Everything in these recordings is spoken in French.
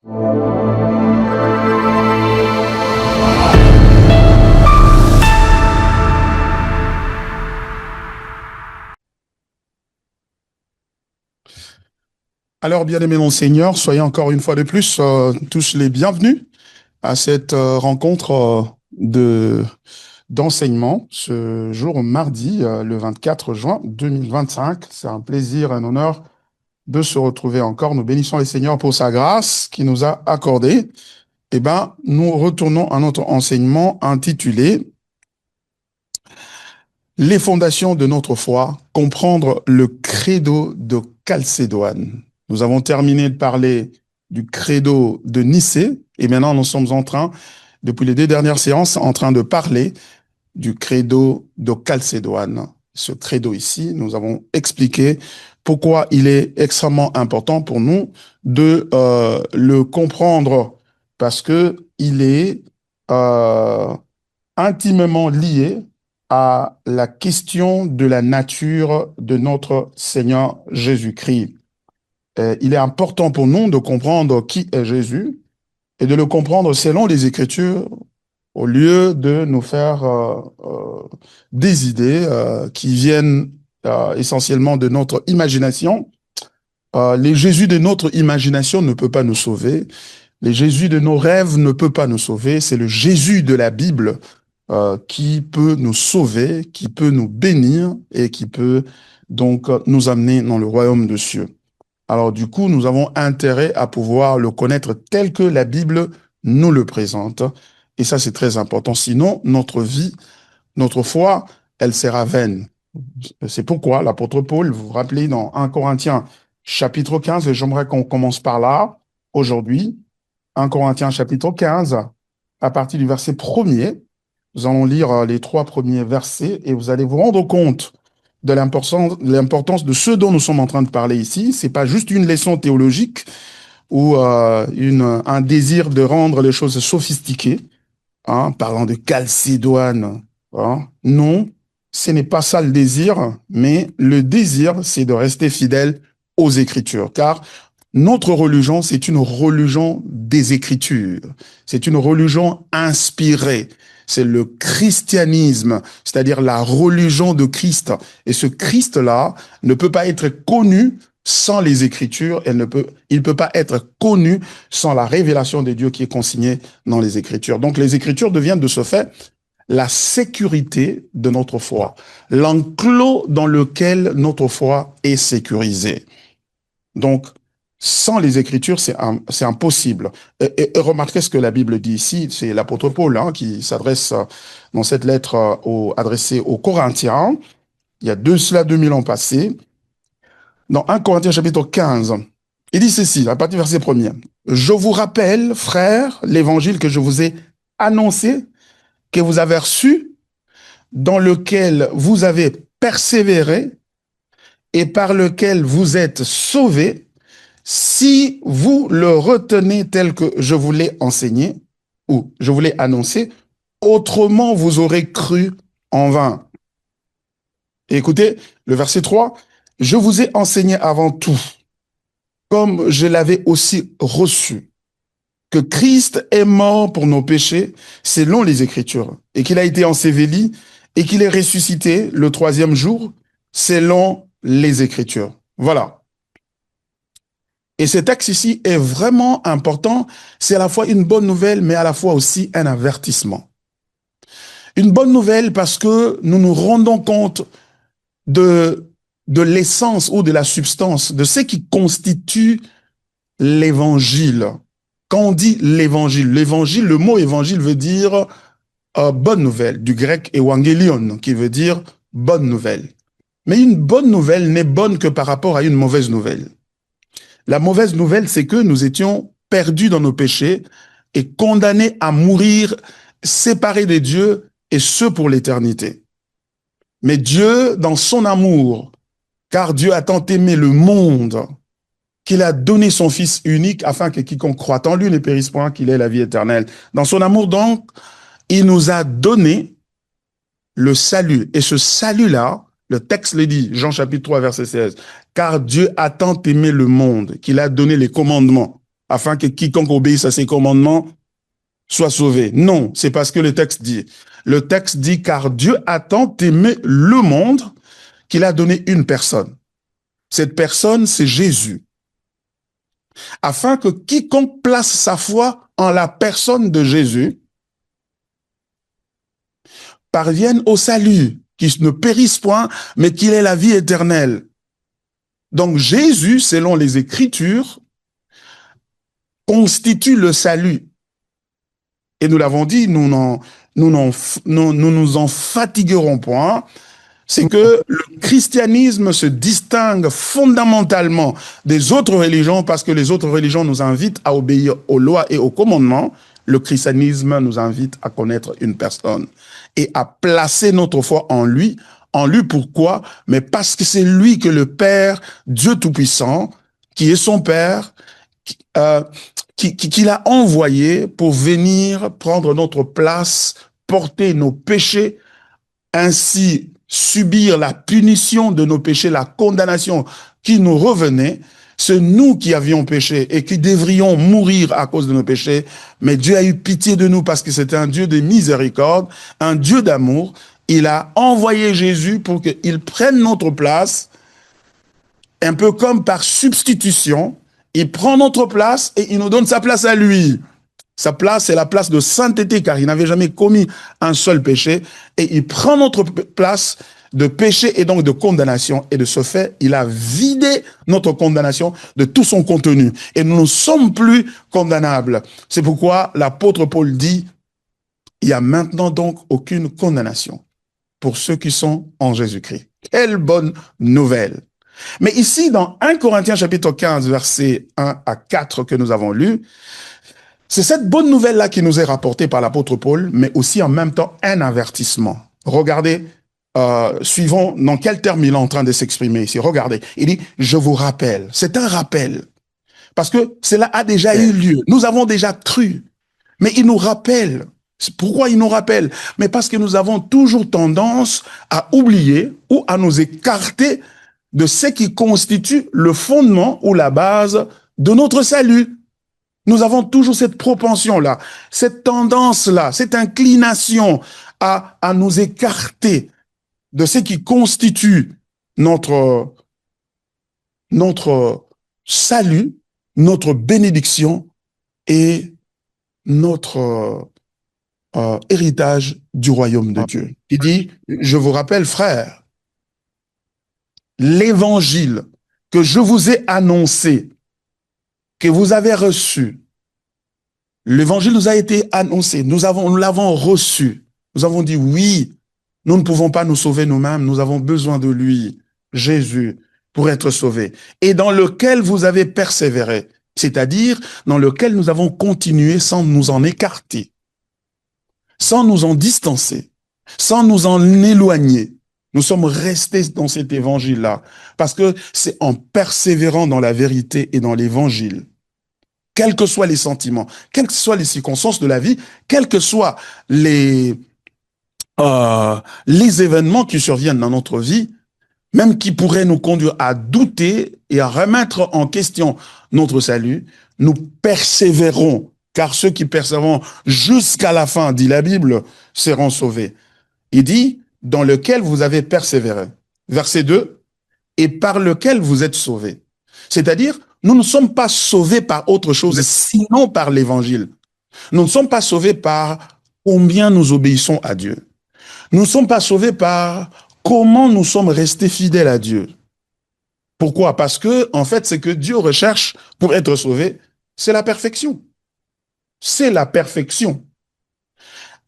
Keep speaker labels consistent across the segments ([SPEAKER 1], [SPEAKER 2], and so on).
[SPEAKER 1] Alors, bien-aimés mon Seigneur, soyez encore une fois de plus tous les bienvenus à cette rencontre de d'enseignement ce jour mardi, le 24 juin 2025. C'est un plaisir, un honneur de se retrouver encore. Nous bénissons le Seigneur pour sa grâce qui nous a accordé. Eh ben, nous retournons à notre enseignement intitulé Les fondations de notre foi, comprendre le credo de Chalcédoine. Nous avons terminé de parler du credo de Nicée et maintenant nous sommes en train, depuis les 2 dernières séances, en train de parler du credo de Chalcédoine. Ce credo ici, nous avons expliqué pourquoi il est extrêmement important pour nous de le comprendre parce que il est intimement lié à la question de la nature de notre Seigneur Jésus-Christ. Il est important pour nous de comprendre qui est Jésus et de le comprendre selon les Écritures au lieu de nous faire des idées qui viennent essentiellement de notre imagination. Les Jésus de notre imagination ne peut pas nous sauver. Les Jésus de nos rêves ne peut pas nous sauver. C'est le Jésus de la Bible qui peut nous sauver, qui peut nous bénir et qui peut donc nous amener dans le royaume de cieux. Alors du coup, nous avons intérêt à pouvoir le connaître tel que la Bible nous le présente. Et ça, c'est très important. Sinon, notre vie, notre foi, elle sera vaine. C'est pourquoi l'apôtre Paul, vous vous rappelez dans 1 Corinthiens chapitre 15, et j'aimerais qu'on commence par là aujourd'hui. 1 Corinthiens chapitre 15, à partir du verset 1er. Nous allons lire les 3 premiers versets et vous allez vous rendre compte de l'importance de ce dont nous sommes en train de parler ici. C'est pas juste une leçon théologique ou un désir de rendre les choses sophistiquées, parlant de Chalcédoine. Non, ce n'est pas ça le désir, mais le désir, c'est de rester fidèle aux Écritures, car notre religion, c'est une religion des Écritures. C'est une religion inspirée. C'est le christianisme, c'est-à-dire la religion de Christ. Et ce Christ-là ne peut pas être connu sans les Écritures. Il ne peut pas être connu sans la révélation de Dieu qui est consignée dans les Écritures. Donc les Écritures deviennent de ce fait la sécurité de notre foi, l'enclos dans lequel notre foi est sécurisée. Donc, sans les Écritures, c'est impossible. Et remarquez ce que la Bible dit ici, c'est l'apôtre Paul qui s'adresse dans cette lettre adressée aux Corinthiens, il y a cela 2000 ans passés, dans 1 Corinthiens chapitre 15, il dit ceci, à partir du verset 1er. Je vous rappelle, frères, l'évangile que je vous ai annoncé, que vous avez reçu, dans lequel vous avez persévéré et par lequel vous êtes sauvés, si vous le retenez tel que je vous l'ai enseigné, ou je vous l'ai annoncé, autrement vous aurez cru en vain. Et écoutez, le verset 3, je vous ai enseigné avant tout, comme je l'avais aussi reçu, que Christ est mort pour nos péchés selon les Écritures, et qu'il a été enseveli, et qu'il est ressuscité le 3e jour selon les Écritures. Voilà. Et ce texte ici est vraiment important. C'est à la fois une bonne nouvelle, mais à la fois aussi un avertissement. Une bonne nouvelle parce que nous nous rendons compte de l'essence ou de la substance, de ce qui constitue l'évangile. Quand on dit l'évangile, le mot évangile veut dire bonne nouvelle, du grec evangelion, qui veut dire bonne nouvelle. Mais une bonne nouvelle n'est bonne que par rapport à une mauvaise nouvelle. La mauvaise nouvelle, c'est que nous étions perdus dans nos péchés et condamnés à mourir séparés de Dieu et ce pour l'éternité. Mais Dieu, dans son amour, car Dieu a tant aimé le monde qu'il a donné son Fils unique afin que quiconque croit en lui ne périsse point, qu'il ait la vie éternelle. Dans son amour, donc, il nous a donné le salut. Et ce salut-là, le texte le dit, Jean chapitre 3, verset 16, car Dieu a tant aimé le monde qu'il a donné les commandements. afin que quiconque obéisse à ses commandements soit sauvé. Non, c'est pas ce que le texte dit. Le texte dit, car Dieu a tant aimé le monde qu'il a donné une personne. Cette personne, c'est Jésus. Afin que quiconque place sa foi en la personne de Jésus parvienne au salut, qu'il ne périsse point, mais qu'il ait la vie éternelle. Donc Jésus, selon les Écritures, constitue le salut. Et nous l'avons dit, nous nous en fatiguerons point. C'est que le christianisme se distingue fondamentalement des autres religions parce que les autres religions nous invitent à obéir aux lois et aux commandements. Le christianisme nous invite à connaître une personne et à placer notre foi en lui. En lui, pourquoi? Mais parce que c'est lui que le Père, Dieu Tout-Puissant, qui est son Père, qui l'a envoyé pour venir prendre notre place, porter nos péchés, ainsi subir la punition de nos péchés, la condamnation qui nous revenait. C'est nous qui avions péché et qui devrions mourir à cause de nos péchés, mais Dieu a eu pitié de nous parce que c'était un Dieu de miséricorde, un Dieu d'amour. Il a envoyé Jésus pour qu'il prenne notre place, un peu comme par substitution. Il prend notre place et il nous donne sa place à lui. Sa place, c'est la place de sainteté, car il n'avait jamais commis un seul péché. Et il prend notre place de péché et donc de condamnation. Et de ce fait, il a vidé notre condamnation de tout son contenu. Et nous ne sommes plus condamnables. C'est pourquoi l'apôtre Paul dit, il n'y a maintenant donc aucune condamnation pour ceux qui sont en Jésus-Christ. Quelle bonne nouvelle! Mais ici, dans 1 Corinthiens chapitre 15, versets 1 à 4 que nous avons lu, c'est cette bonne nouvelle-là qui nous est rapportée par l'apôtre Paul, mais aussi en même temps un avertissement. Regardez, suivons dans quel terme il est en train de s'exprimer ici. Regardez, il dit, je vous rappelle. C'est un rappel. Parce que cela a déjà eu lieu. Nous avons déjà cru. Mais il nous rappelle. Pourquoi il nous rappelle? Mais parce que nous avons toujours tendance à oublier ou à nous écarter de ce qui constitue le fondement ou la base de notre salut. Nous avons toujours cette propension-là, cette tendance-là, cette inclination à nous écarter de ce qui constitue notre salut, notre bénédiction et notre héritage du royaume de Dieu. Il dit, je vous rappelle, frères, l'évangile que je vous ai annoncé, que vous avez reçu, l'évangile nous a été annoncé, nous l'avons reçu, nous avons dit oui, nous ne pouvons pas nous sauver nous-mêmes, nous avons besoin de lui, Jésus, pour être sauvés, et dans lequel vous avez persévéré, c'est-à-dire dans lequel nous avons continué sans nous en écarter, sans nous en distancer, sans nous en éloigner. Nous sommes restés dans cet évangile-là, parce que c'est en persévérant dans la vérité et dans l'évangile, quels que soient les sentiments, quelles que soient les circonstances de la vie, quels que soient les événements qui surviennent dans notre vie, même qui pourraient nous conduire à douter et à remettre en question notre salut, nous persévérons, car ceux qui persévèrent jusqu'à la fin, dit la Bible, seront sauvés. Il dit, dans lequel vous avez persévéré. Verset 2, et par lequel vous êtes sauvés. C'est-à-dire, nous ne sommes pas sauvés par autre chose, sinon par l'évangile. Nous ne sommes pas sauvés par combien nous obéissons à Dieu. Nous ne sommes pas sauvés par comment nous sommes restés fidèles à Dieu. Pourquoi? Parce que, en fait, ce que Dieu recherche pour être sauvé, c'est la perfection. C'est la perfection.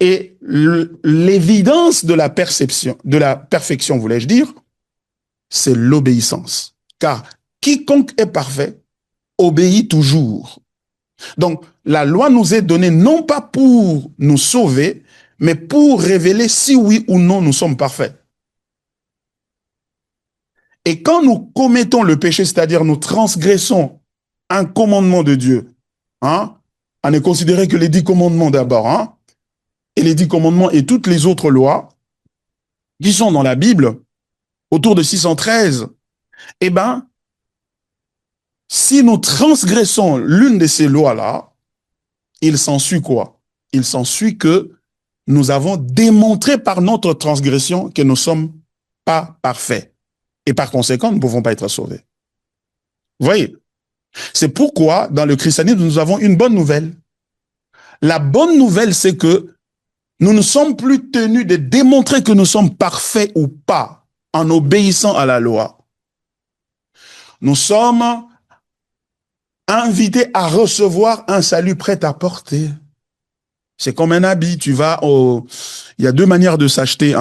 [SPEAKER 1] Et l'évidence de la perfection, voulais-je dire, c'est l'obéissance. Car quiconque est parfait obéit toujours. Donc, la loi nous est donnée non pas pour nous sauver, mais pour révéler si oui ou non nous sommes parfaits. Et quand nous commettons le péché, c'est-à-dire nous transgressons un commandement de Dieu, on est considéré que les 10 commandements d'abord, et les 10 commandements et toutes les autres lois qui sont dans la Bible, autour de 613, eh ben, Si nous transgressons l'une de ces lois-là, il s'ensuit quoi? Il s'ensuit que nous avons démontré par notre transgression que nous ne sommes pas parfaits. Et par conséquent, nous ne pouvons pas être sauvés. Vous voyez? C'est pourquoi, dans le christianisme, nous avons une bonne nouvelle. La bonne nouvelle, c'est que nous ne sommes plus tenus de démontrer que nous sommes parfaits ou pas en obéissant à la loi. Nous sommes invités à recevoir un salut prêt à porter. C'est comme un habit. Tu vas au... Il y a deux manières de s'acheter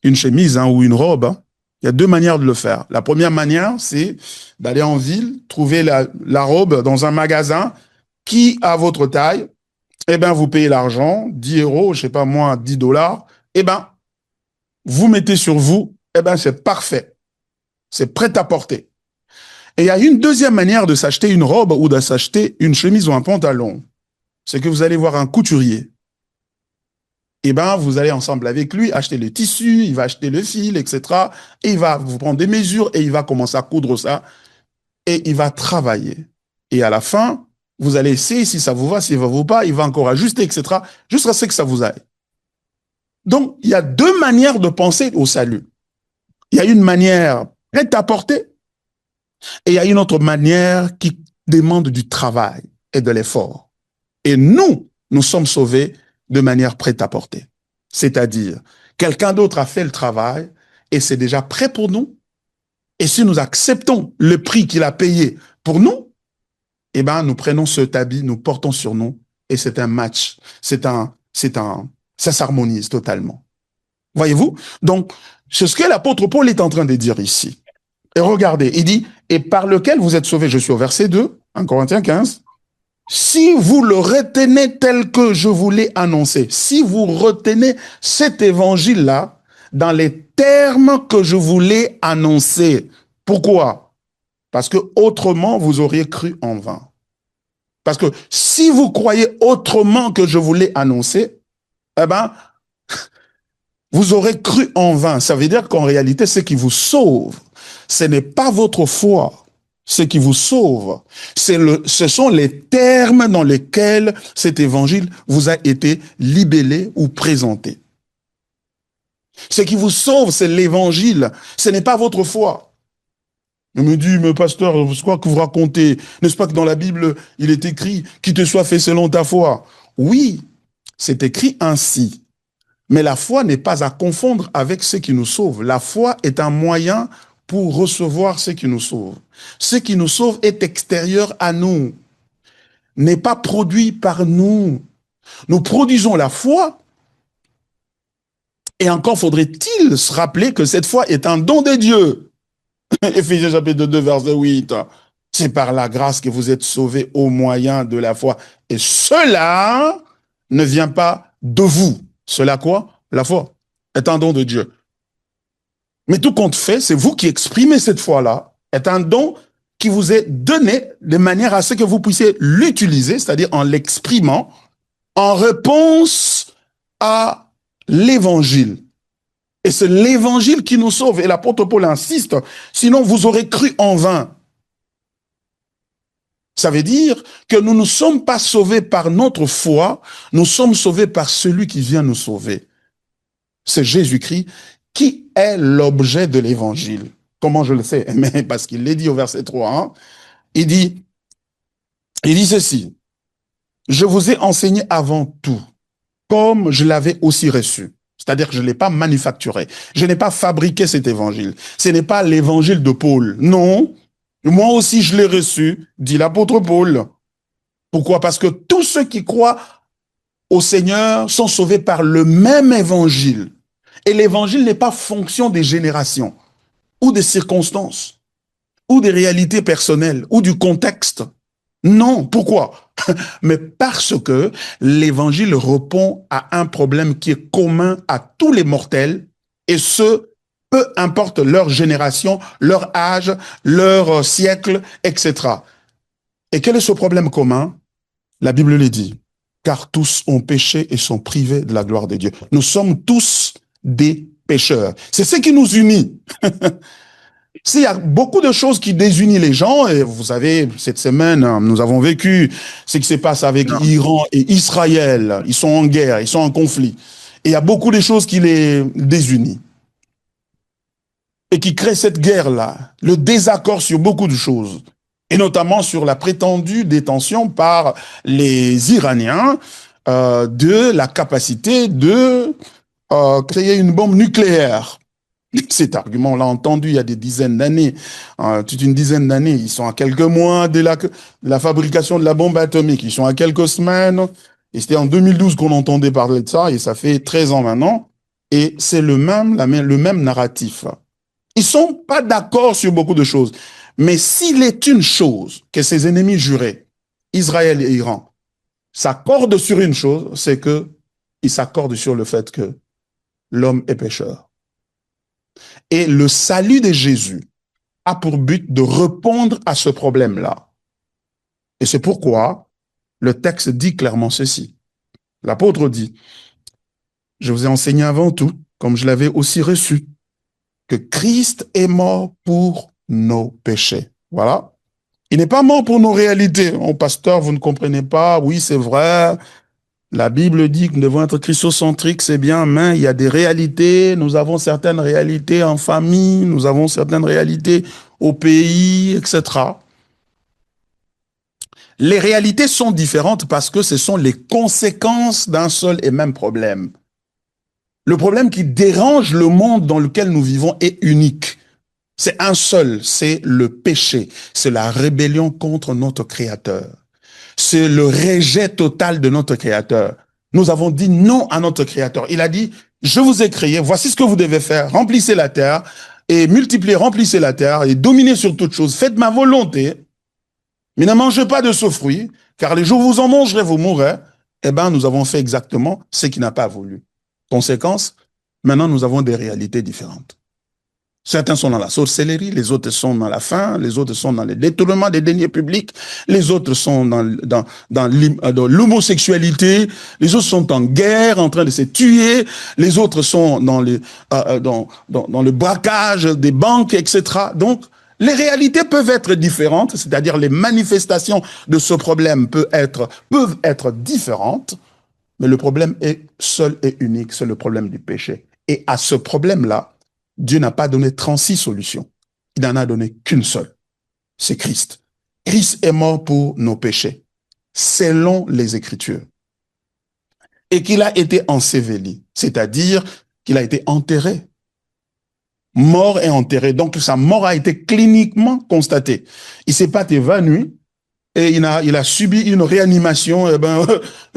[SPEAKER 1] une chemise ou une robe. Il y a deux manières de le faire. La première manière, c'est d'aller en ville, trouver la robe dans un magasin qui a votre taille. Eh bien, vous payez l'argent, 10 euros, je sais pas moi, 10 dollars. Eh bien, vous mettez sur vous. Eh bien, c'est parfait. C'est prêt à porter. Et il y a une deuxième manière de s'acheter une robe ou de s'acheter une chemise ou un pantalon. C'est que vous allez voir un couturier. Eh bien, vous allez ensemble avec lui acheter le tissu, il va acheter le fil, etc. Et il va vous prendre des mesures et il va commencer à coudre ça. Et il va travailler. Et à la fin, vous allez essayer si ça vous va, si ça ne vous va pas, il va encore ajuster, etc. Jusqu'à ce que ça vous aille. Donc, il y a deux manières de penser au salut. Il y a une manière prête à porter et il y a une autre manière qui demande du travail et de l'effort. Et nous sommes sauvés de manière prête à porter. C'est-à-dire, quelqu'un d'autre a fait le travail et c'est déjà prêt pour nous. Et si nous acceptons le prix qu'il a payé pour nous, eh ben, nous prenons cet habit, nous portons sur nous et c'est un match. Ça s'harmonise totalement. Voyez-vous? Donc, c'est ce que l'apôtre Paul est en train de dire ici. Et regardez, il dit, et par lequel vous êtes sauvés, je suis au verset 2, 1 Corinthiens 15, si vous le retenez tel que je vous l'ai annoncé, si vous retenez cet évangile-là dans les termes que je vous l'ai annoncé. Pourquoi? Parce que autrement, vous auriez cru en vain. Parce que si vous croyez autrement que je vous l'ai annoncé, eh ben, vous aurez cru en vain. Ça veut dire qu'en réalité, ce qui vous sauve, ce n'est pas votre foi. Ce qui vous sauve, ce sont les termes dans lesquels cet évangile vous a été libellé ou présenté. Ce qui vous sauve, c'est l'évangile. Ce n'est pas votre foi. Il me dit, mais pasteur, c'est quoi que vous racontez? N'est-ce pas que dans la Bible, il est écrit, qu'il te soit fait selon ta foi? Oui, c'est écrit ainsi. Mais la foi n'est pas à confondre avec ce qui nous sauve. La foi est un moyen pour recevoir ce qui nous sauve. Ce qui nous sauve est extérieur à nous, n'est pas produit par nous. Nous produisons la foi, et encore faudrait-il se rappeler que cette foi est un don de Dieu. Éphésiens chapitre 2, verset 8. C'est par la grâce que vous êtes sauvés au moyen de la foi. Et cela ne vient pas de vous. Cela quoi? La foi est un don de Dieu. Mais tout compte fait, c'est vous qui exprimez cette foi-là, est un don qui vous est donné de manière à ce que vous puissiez l'utiliser, c'est-à-dire en l'exprimant, en réponse à l'évangile. Et c'est l'évangile qui nous sauve. Et l'apôtre Paul insiste, sinon vous aurez cru en vain. Ça veut dire que nous ne sommes pas sauvés par notre foi, nous sommes sauvés par celui qui vient nous sauver. C'est Jésus-Christ qui est l'objet de l'évangile. Comment je le sais? Mais parce qu'il l'a dit au verset 3. Hein? Il dit ceci. Je vous ai enseigné avant tout, comme je l'avais aussi reçu. C'est-à-dire que je ne l'ai pas manufacturé. Je n'ai pas fabriqué cet évangile. Ce n'est pas l'évangile de Paul. Non. Moi aussi, je l'ai reçu, dit l'apôtre Paul. Pourquoi? Parce que tous ceux qui croient au Seigneur sont sauvés par le même évangile. Et l'évangile n'est pas fonction des générations, ou des circonstances, ou des réalités personnelles, ou du contexte. Non, pourquoi? Mais parce que l'évangile répond à un problème qui est commun à tous les mortels, et ce, peu importe leur génération, leur âge, leur siècle, etc. Et quel est ce problème commun? La Bible le dit, car tous ont péché et sont privés de la gloire de Dieu. Nous sommes tous des pécheurs. C'est ce qui nous unit. S'il y a beaucoup de choses qui désunissent les gens, et vous savez, cette semaine, nous avons vécu ce qui se passe avec Iran et Israël. Ils sont en guerre, ils sont en conflit. Et il y a beaucoup de choses qui les désunissent. Et qui créent cette guerre-là, le désaccord sur beaucoup de choses. Et notamment sur la prétendue détention par les Iraniens de la capacité de créer une bombe nucléaire. Cet argument, on l'a entendu il y a des dizaines d'années, toute une dizaine d'années. Ils sont à quelques mois de la fabrication de la bombe atomique. Ils sont à quelques semaines. Et c'était en 2012 qu'on entendait parler de ça, et ça fait 13 ans maintenant. Et c'est le même narratif. Ils sont pas d'accord sur beaucoup de choses. Mais s'il est une chose que ses ennemis jurés, Israël et Iran, s'accordent sur une chose, c'est que ils s'accordent sur le fait que l'homme est pécheur. Et le salut de Jésus a pour but de répondre à ce problème-là. Et c'est pourquoi le texte dit clairement ceci. L'apôtre dit, je vous ai enseigné avant tout, comme je l'avais aussi reçu, que Christ est mort pour nos péchés. Voilà. Il n'est pas mort pour nos réalités. Oh, pasteur, vous ne comprenez pas. Oui, c'est vrai. La Bible dit que nous devons être christocentriques, c'est bien, mais il y a des réalités. Nous avons certaines réalités en famille, nous avons certaines réalités au pays, etc. Les réalités sont différentes parce que ce sont les conséquences d'un seul et même problème. Le problème qui dérange le monde dans lequel nous vivons est unique. C'est un seul, c'est le péché, c'est la rébellion contre notre Créateur. C'est le rejet total de notre Créateur. Nous avons dit non à notre Créateur. Il a dit, je vous ai créé, voici ce que vous devez faire, remplissez la terre et multipliez, remplissez la terre et dominez sur toute chose, faites ma volonté, mais ne mangez pas de ce fruit, car les jours où vous en mangerez, vous mourrez. Eh bien, nous avons fait exactement ce qu'il n'a pas voulu. Conséquence, maintenant nous avons des réalités différentes. Certains sont dans la sorcellerie, les autres sont dans la faim, les autres sont dans le détournement des deniers publics, les autres sont dans l'homosexualité, les autres sont en guerre, en train de se tuer, les autres sont dans le braquage des banques, etc. Donc, les réalités peuvent être différentes, c'est-à-dire les manifestations de ce problème peuvent être différentes, mais le problème est seul et unique, c'est le problème du péché. Et à ce problème-là, Dieu n'a pas donné 36 solutions. Il n'en a donné qu'une seule. C'est Christ. Christ est mort pour nos péchés, selon les Écritures. Et qu'il a été enseveli, c'est-à-dire qu'il a été enterré. Mort et enterré. Donc sa mort a été cliniquement constatée. Il ne s'est pas évanoui et il a subi une réanimation. Eh ben,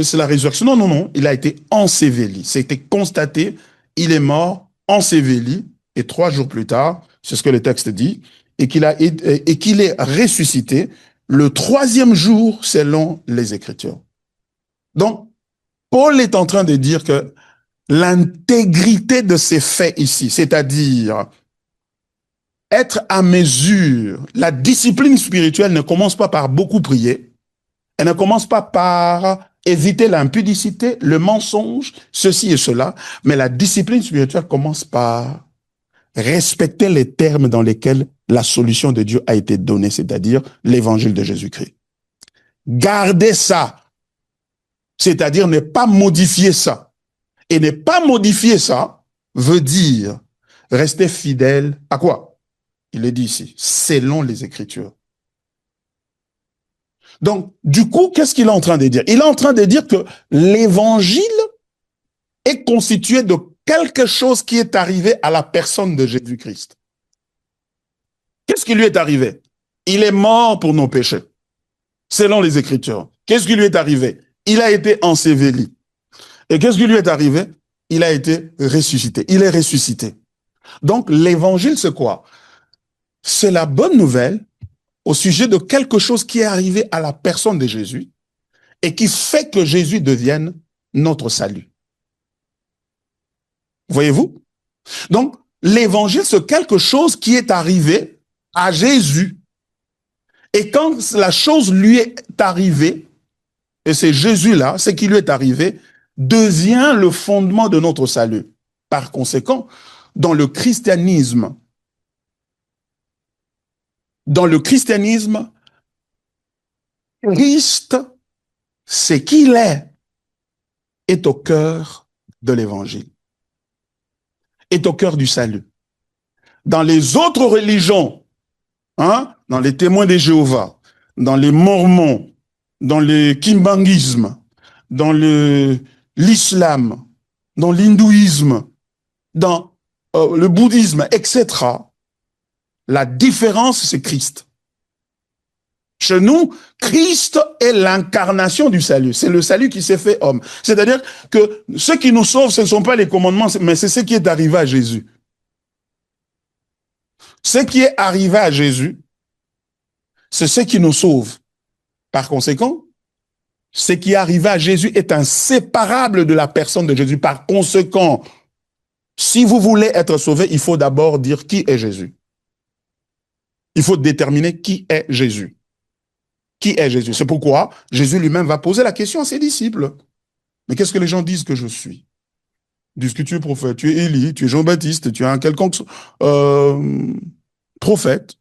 [SPEAKER 1] c'est la résurrection. Non, non, non. Il a été enseveli. C'était constaté. Il est mort, enseveli. Et 3 jours plus tard, c'est ce que le texte dit, et qu'il est ressuscité le 3e jour selon les Écritures. Donc, Paul est en train de dire que l'intégrité de ces faits ici, c'est-à-dire être à mesure, la discipline spirituelle ne commence pas par beaucoup prier, elle ne commence pas par éviter l'impudicité, le mensonge, ceci et cela, mais la discipline spirituelle commence par respecter les termes dans lesquels la solution de Dieu a été donnée, c'est-à-dire l'évangile de Jésus-Christ. Gardez ça, c'est-à-dire ne pas modifier ça. Et ne pas modifier ça veut dire rester fidèle à quoi? Il est dit ici, selon les Écritures. Donc, du coup, qu'est-ce qu'il est en train de dire? Il est en train de dire que l'évangile est constitué de quelque chose qui est arrivé à la personne de Jésus-Christ. Qu'est-ce qui lui est arrivé? Il est mort pour nos péchés, selon les Écritures. Qu'est-ce qui lui est arrivé? Il a été enseveli. Et qu'est-ce qui lui est arrivé? Il a été ressuscité. Il est ressuscité. Donc, l'évangile, c'est quoi? C'est la bonne nouvelle au sujet de quelque chose qui est arrivé à la personne de Jésus et qui fait que Jésus devienne notre salut. Voyez-vous? Donc, l'évangile, c'est quelque chose qui est arrivé à Jésus. Et quand la chose lui est arrivée, et c'est Jésus-là, ce qui lui est arrivé, devient le fondement de notre salut. Par conséquent, dans le christianisme, Dans le christianisme, Christ, c'est qu'il est au cœur de l'évangile, est au cœur du salut. Dans les autres religions, dans les témoins de Jéhovah, dans les mormons, dans le kimbanguisme, dans l'islam, dans l'hindouisme, dans le bouddhisme, etc., la différence, c'est Christ. Chez nous, Christ est l'incarnation du salut. C'est le salut qui s'est fait homme. C'est-à-dire que ce qui nous sauve, ce ne sont pas les commandements, mais c'est ce qui est arrivé à Jésus. Ce qui est arrivé à Jésus, c'est ce qui nous sauve. Par conséquent, ce qui est arrivé à Jésus est inséparable de la personne de Jésus. Par conséquent, si vous voulez être sauvé, il faut d'abord dire qui est Jésus. Il faut déterminer qui est Jésus. Qui est Jésus? C'est pourquoi Jésus lui-même va poser la question à ses disciples. Mais qu'est-ce que les gens disent que je suis? Ils disent que tu es prophète, tu es Élie, tu es Jean-Baptiste, tu es un quelconque prophète.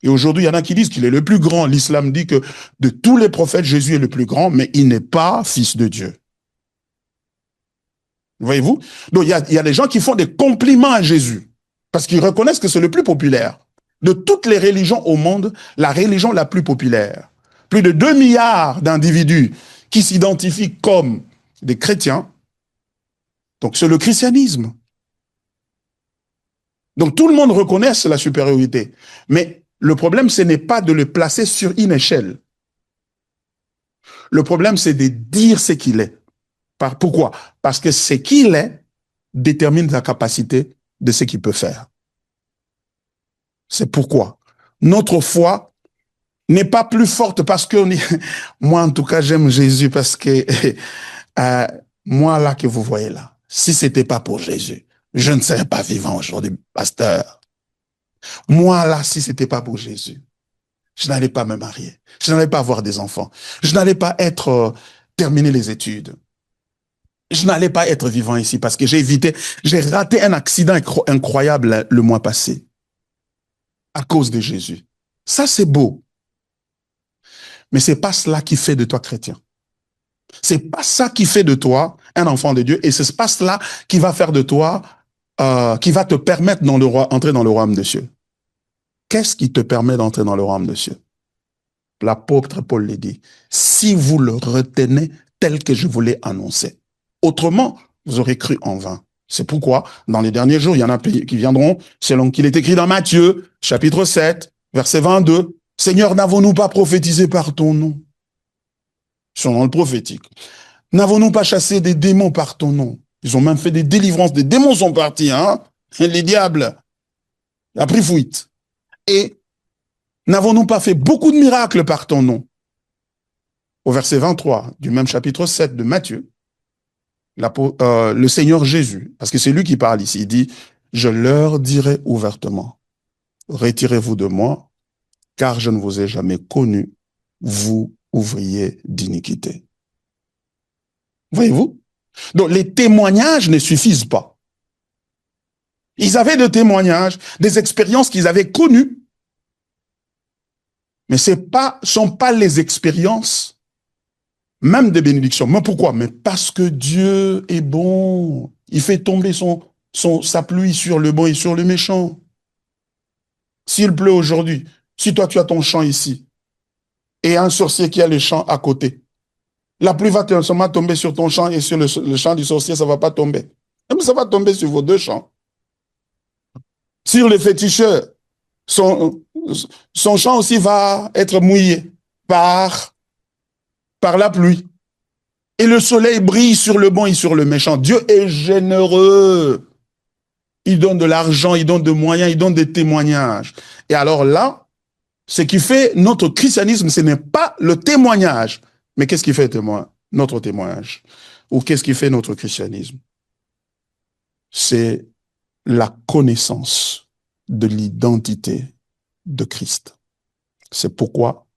[SPEAKER 1] Et aujourd'hui, il y en a qui disent qu'il est le plus grand. L'islam dit que de tous les prophètes, Jésus est le plus grand, mais il n'est pas fils de Dieu. Voyez-vous? Donc, il y a des gens qui font des compliments à Jésus, parce qu'ils reconnaissent que c'est le plus populaire. De toutes les religions au monde, la religion la plus populaire. Plus de 2 milliards d'individus qui s'identifient comme des chrétiens. Donc, c'est le christianisme. Donc, tout le monde reconnaît la supériorité. Mais le problème, ce n'est pas de le placer sur une échelle. Le problème, c'est de dire ce qu'il est. Pourquoi? Parce que ce qu'il est détermine la capacité de ce qu'il peut faire. C'est pourquoi notre foi n'est pas plus forte parce que moi, en tout cas, j'aime Jésus parce que moi, là, que vous voyez là, si c'était pas pour Jésus, je ne serais pas vivant aujourd'hui, pasteur. Moi, là, si c'était pas pour Jésus, je n'allais pas me marier. Je n'allais pas avoir des enfants. Je n'allais pas terminer les études. Je n'allais pas être vivant ici parce que j'ai raté un accident incroyable le mois passé à cause de Jésus. Ça, c'est beau. Mais c'est pas cela qui fait de toi chrétien. C'est pas ça qui fait de toi un enfant de Dieu et c'est pas cela qui va faire de toi, qui va te permettre d'entrer dans le royaume des cieux. Qu'est-ce qui te permet d'entrer dans le royaume des cieux? L'apôtre Paul l'a dit. Si vous le retenez tel que je vous l'ai annoncé. Autrement, vous aurez cru en vain. C'est pourquoi, dans les derniers jours, il y en a qui viendront, selon qu'il est écrit dans Matthieu, chapitre 7, verset 22. Seigneur, n'avons-nous pas prophétisé par ton nom? Ils sont dans le prophétique. N'avons-nous pas chassé des démons par ton nom? Ils ont même fait des délivrances. Des démons sont partis, Les diables. A pris fuite. Et n'avons-nous pas fait beaucoup de miracles par ton nom? Au verset 23 du même chapitre 7 de Matthieu, le Seigneur Jésus, parce que c'est lui qui parle ici, il dit, je leur dirai ouvertement, retirez-vous de moi, car je ne vous ai jamais connu, vous ouvriers d'iniquité. Voyez-vous? Donc les témoignages ne suffisent pas. Ils avaient des témoignages, des expériences qu'ils avaient connues, mais sont pas les expériences même des bénédictions. Mais pourquoi? Mais parce que Dieu est bon. Il fait tomber sa pluie sur le bon et sur le méchant. S'il pleut aujourd'hui, si toi tu as ton champ ici, et un sorcier qui a le champ à côté, la pluie va seulement tomber sur ton champ et sur le champ du sorcier, ça ne va pas tomber. Mais ça va tomber sur vos deux champs. Sur le féticheur, son champ aussi va être mouillé par la pluie. Et le soleil brille sur le bon et sur le méchant. Dieu est généreux. Il donne de l'argent, il donne des moyens, il donne des témoignages. Et alors là, ce qui fait notre christianisme, ce n'est pas le témoignage. Mais qu'est-ce qui fait notre témoignage? Ou qu'est-ce qui fait notre christianisme? C'est la connaissance de l'identité de Christ. C'est pourquoi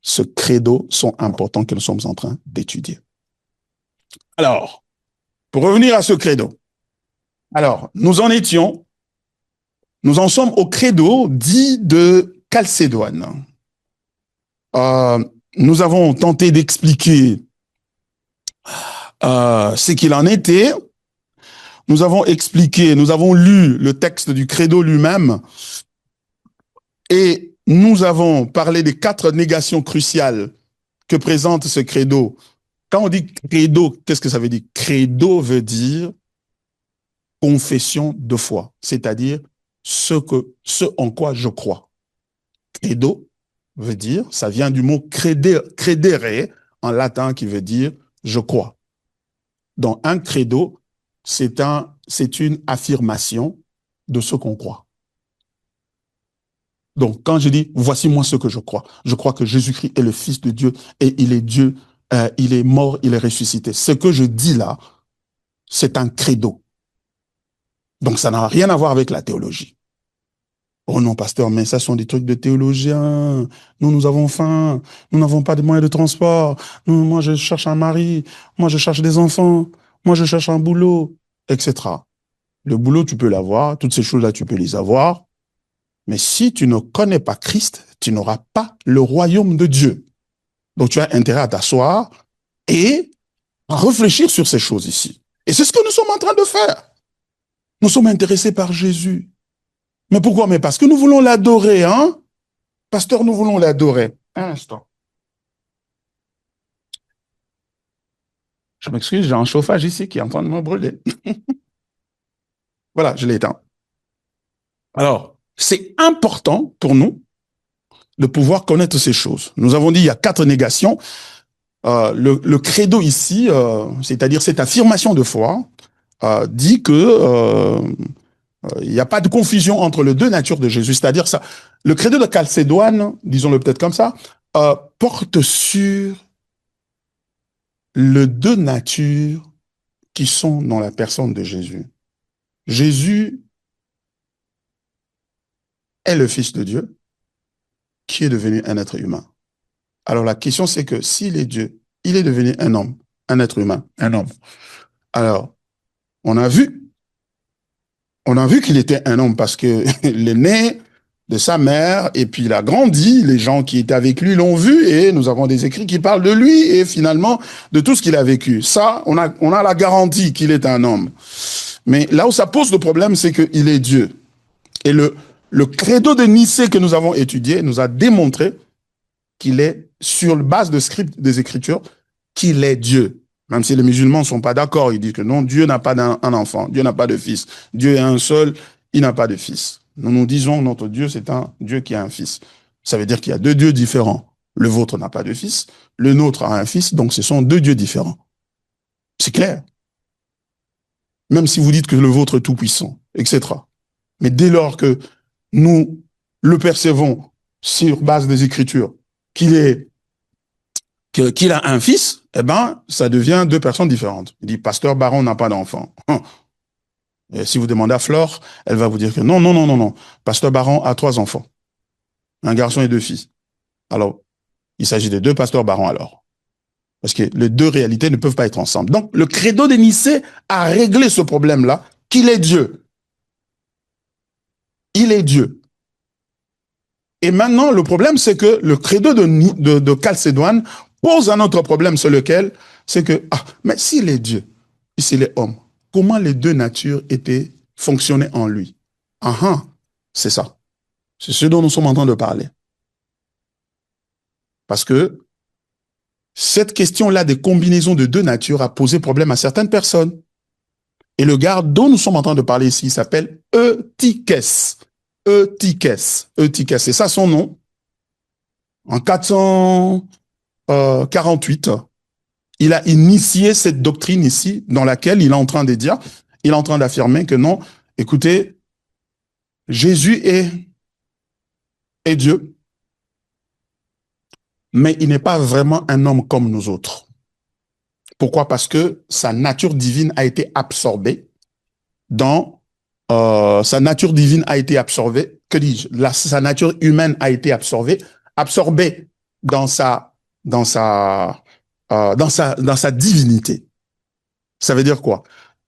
[SPEAKER 1] ce credo sont importants que nous sommes en train d'étudier. Alors, pour revenir à ce credo, alors, nous en sommes au credo dit de Chalcédoine. Nous avons tenté d'expliquer ce qu'il en était. Nous avons expliqué, nous avons lu le texte du credo lui-même et nous avons parlé des 4 négations cruciales que présente ce credo. Quand on dit credo, qu'est-ce que ça veut dire? Credo veut dire confession de foi, c'est-à-dire ce en quoi je crois. Credo veut dire, ça vient du mot credere en latin qui veut dire je crois. Donc un credo, c'est une affirmation de ce qu'on croit. Donc quand je dis voici moi ce que je crois que Jésus-Christ est le Fils de Dieu et il est Dieu, il est mort, il est ressuscité. Ce que je dis là, c'est un credo. Donc ça n'a rien à voir avec la théologie. Oh non, pasteur, mais ça sont des trucs de théologiens. Nous avons faim. Nous n'avons pas de moyens de transport. Moi, je cherche un mari. Moi, je cherche des enfants. Moi, je cherche un boulot, etc. Le boulot, tu peux l'avoir. Toutes ces choses-là, tu peux les avoir. Mais si tu ne connais pas Christ, tu n'auras pas le royaume de Dieu. Donc, tu as intérêt à t'asseoir et à réfléchir sur ces choses ici. Et c'est ce que nous sommes en train de faire. Nous sommes intéressés par Jésus. Mais pourquoi? Mais parce que nous voulons l'adorer, hein? Pasteur, nous voulons l'adorer. Un instant. Je m'excuse, j'ai un chauffage ici qui est en train de me brûler. Voilà, je l'ai éteint. Alors, c'est important pour nous de pouvoir connaître ces choses. Nous avons dit il y a 4 négations. Le credo ici, c'est-à-dire cette affirmation de foi, dit que il n'y a pas de confusion entre les 2 natures de Jésus. C'est-à-dire ça, le credo de Chalcédoine, disons-le peut-être comme ça, porte sur les 2 natures qui sont dans la personne de Jésus. Jésus est le Fils de Dieu qui est devenu un être humain. Alors la question c'est que s'il est Dieu, il est devenu un homme, un être humain, un homme. Alors, on a vu qu'il était un homme parce que il est né de sa mère et puis il a grandi, les gens qui étaient avec lui l'ont vu et nous avons des écrits qui parlent de lui et finalement de tout ce qu'il a vécu. Ça, on a la garantie qu'il est un homme. Mais là où ça pose le problème, c'est qu'il est Dieu. Et le credo de Nicée que nous avons étudié nous a démontré qu'il est, sur la base des Écritures, qu'il est Dieu. Même si les musulmans ne sont pas d'accord, ils disent que non, Dieu n'a pas un enfant, Dieu n'a pas de fils. Dieu est un seul, il n'a pas de fils. Nous disons notre Dieu, c'est un Dieu qui a un fils. Ça veut dire qu'il y a 2 dieux différents. Le vôtre n'a pas de fils, le nôtre a un fils, donc ce sont 2 dieux différents. C'est clair. Même si vous dites que le vôtre est tout puissant, etc. Mais dès lors que nous le percevons sur base des Écritures, qu'il a un fils, eh ben, ça devient 2 personnes différentes. Il dit, pasteur Baron n'a pas d'enfant. Et si vous demandez à Flore, elle va vous dire que non. Pasteur Baron a 3 enfants. Un garçon et 2 filles. Alors, il s'agit de 2 pasteurs Baron alors. Parce que les 2 réalités ne peuvent pas être ensemble. Donc, le credo de Nicée a réglé ce problème-là, qu'il est Dieu. Il est Dieu. Et maintenant, le problème, c'est que le credo de Chalcédoine pose un autre problème sur lequel, c'est que, mais s'il est Dieu, s'il est homme, comment les 2 natures fonctionnaient en lui? C'est ça. C'est ce dont nous sommes en train de parler. Parce que cette question-là des combinaisons de 2 natures a posé problème à certaines personnes. Et le gars dont nous sommes en train de parler ici s'appelle Eutychès. C'est ça son nom. En 448, il a initié cette doctrine ici, dans laquelle il est en train de dire, il est en train d'affirmer que non, écoutez, Jésus est Dieu, mais il n'est pas vraiment un homme comme nous autres. Pourquoi? Parce que sa nature divine a été absorbée sa nature divine a été absorbée, que dis-je, sa nature humaine a été absorbée dans sa divinité. Ça veut dire quoi?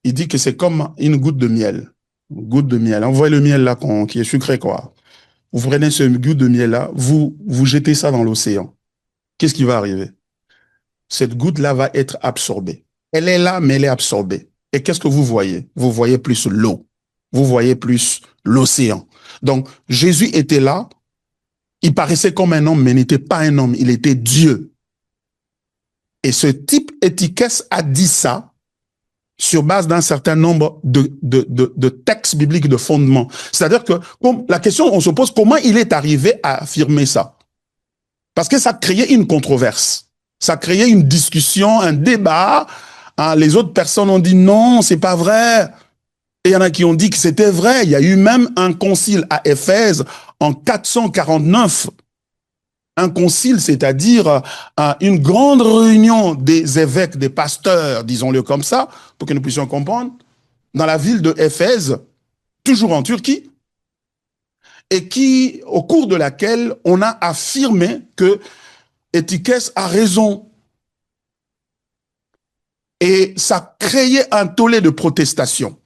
[SPEAKER 1] Il dit que c'est comme une goutte de miel. Une goutte de miel. On voit le miel là qui est sucré, quoi. vous prenez ce goutte de miel-là, vous jetez ça dans l'océan. Qu'est-ce qui va arriver? Cette goutte-là va être absorbée. Elle est là, mais elle est absorbée. Et qu'est-ce que vous voyez? Vous voyez plus l'eau. Vous voyez plus l'océan. Donc, Jésus était là. Il paraissait comme un homme, mais n'était pas un homme. Il était Dieu. Et ce type Étiquette a dit ça sur base d'un certain nombre de textes bibliques de fondement. C'est-à-dire que la question, on se pose, comment il est arrivé à affirmer ça? Parce que ça créait une controverse. Ça créait une discussion, un débat. Hein, les autres personnes ont dit non, c'est pas vrai. Et il y en a qui ont dit que c'était vrai. Il y a eu même un concile à Éphèse en 449. Un concile, c'est-à-dire une grande réunion des évêques, des pasteurs, disons-le comme ça, pour que nous puissions comprendre, dans la ville de Éphèse, toujours en Turquie, et qui, au cours de laquelle on a affirmé que Étiquette a raison. Et ça créait un tollé de protestation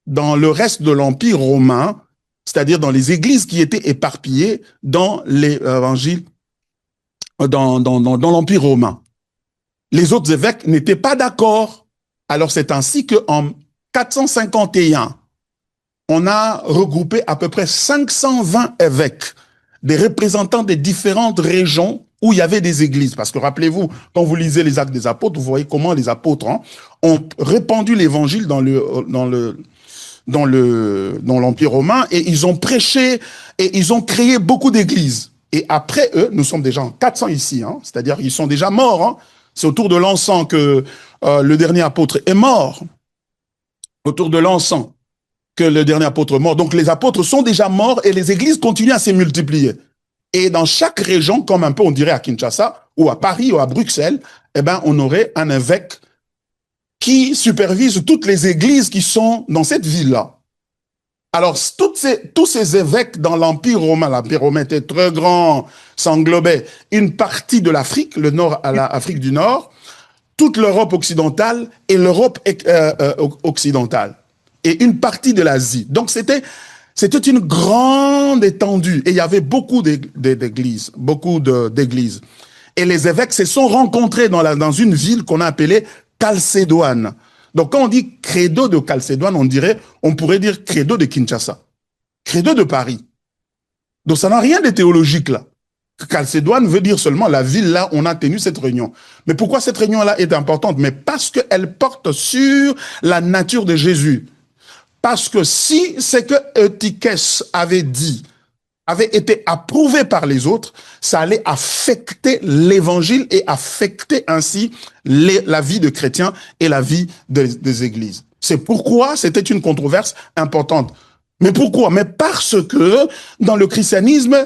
[SPEAKER 1] dans le reste de l'Empire romain, c'est-à-dire dans les églises qui étaient éparpillées dans l'évangile, dans l'Empire romain. Les autres évêques n'étaient pas d'accord. Alors c'est ainsi qu'en 451, on a regroupé à peu près 520 évêques, des représentants des différentes régions où il y avait des églises. Parce que rappelez-vous, quand vous lisez les Actes des Apôtres, vous voyez comment les apôtres ont répandu l'évangile dans l'Empire romain, et ils ont prêché et ils ont créé beaucoup d'églises. Et après eux, nous sommes déjà en 400 ici, c'est-à-dire ils sont déjà morts. C'est autour de l'an 100 que le dernier apôtre est mort. Autour de l'an 100 que le dernier apôtre est mort. Donc les apôtres sont déjà morts et les églises continuent à se multiplier. Et dans chaque région, comme un peu on dirait à Kinshasa, ou à Paris, ou à Bruxelles, eh ben, on aurait un évêque qui supervise toutes les églises qui sont dans cette ville-là. Alors, tous ces évêques dans l'Empire romain était très grand, ça englobait une partie de l'Afrique, le nord à l'Afrique du Nord, toute l'Europe occidentale et l'Europe occidentale, et une partie de l'Asie. Donc, c'était une grande étendue, et il y avait beaucoup d'églises, Et les évêques se sont rencontrés dans une ville qu'on a appelée Chalcédoine. Donc, quand on dit credo de Chalcédoine, on pourrait dire credo de Kinshasa, credo de Paris. Donc, ça n'a rien de théologique là. Chalcédoine veut dire seulement la ville là où on a tenu cette réunion. Mais pourquoi cette réunion-là est importante? Mais parce qu'elle porte sur la nature de Jésus. Parce que si ce que Étiquette avait dit avait été approuvé par les autres, ça allait affecter l'évangile et affecter ainsi la vie de chrétiens et la vie des églises. C'est pourquoi c'était une controverse importante. Mais pourquoi? Mais parce que dans le christianisme,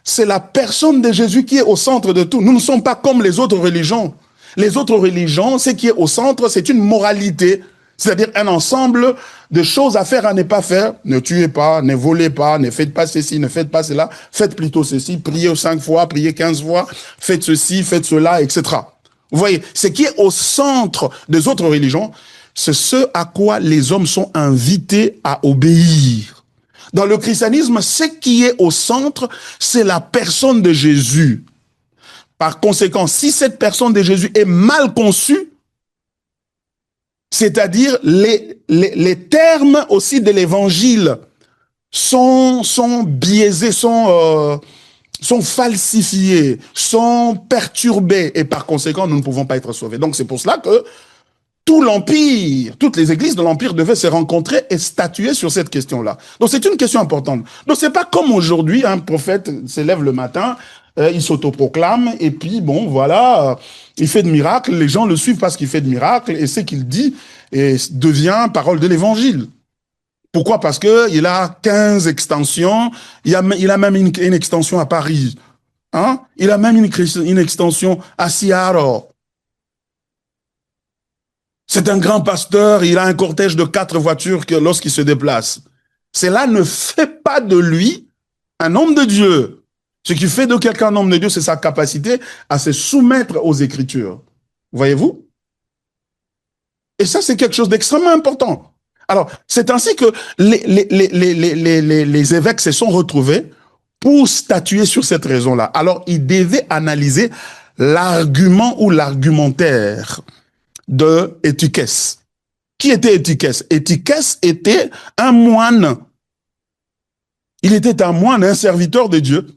[SPEAKER 1] c'est la personne de Jésus qui est au centre de tout. Nous ne sommes pas comme les autres religions. Les autres religions, ce qui est au centre, c'est une moralité. C'est-à-dire un ensemble de choses à faire, à ne pas faire. Ne tuez pas, ne volez pas, ne faites pas ceci, ne faites pas cela. Faites plutôt ceci, priez 5 fois, priez 15 fois, faites ceci, faites cela, etc. Vous voyez, ce qui est au centre des autres religions, c'est ce à quoi les hommes sont invités à obéir. Dans le christianisme, ce qui est au centre, c'est la personne de Jésus. Par conséquent, si cette personne de Jésus est mal conçue, c'est-à-dire les termes aussi de l'évangile sont biaisés, sont falsifiés, sont perturbés, et par conséquent, nous ne pouvons pas être sauvés. Donc c'est pour cela que tout l'Empire, toutes les églises de l'Empire devaient se rencontrer et statuer sur cette question-là. Donc c'est une question importante. Donc c'est pas comme aujourd'hui, un prophète se lève le matin, il s'autoproclame, et puis bon, voilà, il fait de miracles, les gens le suivent parce qu'il fait de miracles, et ce qu'il dit devient parole de l'évangile. Pourquoi? Parce que il a 15 extensions, il a même une extension à Paris, il a même une extension à Seattle. C'est un grand pasteur, il a un cortège de 4 voitures lorsqu'il se déplace. Cela ne fait pas de lui un homme de Dieu. Ce qui fait de quelqu'un un homme de Dieu, c'est sa capacité à se soumettre aux Écritures. Voyez-vous? Et ça, c'est quelque chose d'extrêmement important. Alors, c'est ainsi que les évêques se sont retrouvés pour statuer sur cette raison-là. Alors, il devait analyser l'argument ou l'argumentaire de Étiquès. Qui était Étiquès? Étiquès était un moine. Il était un moine, un serviteur de Dieu.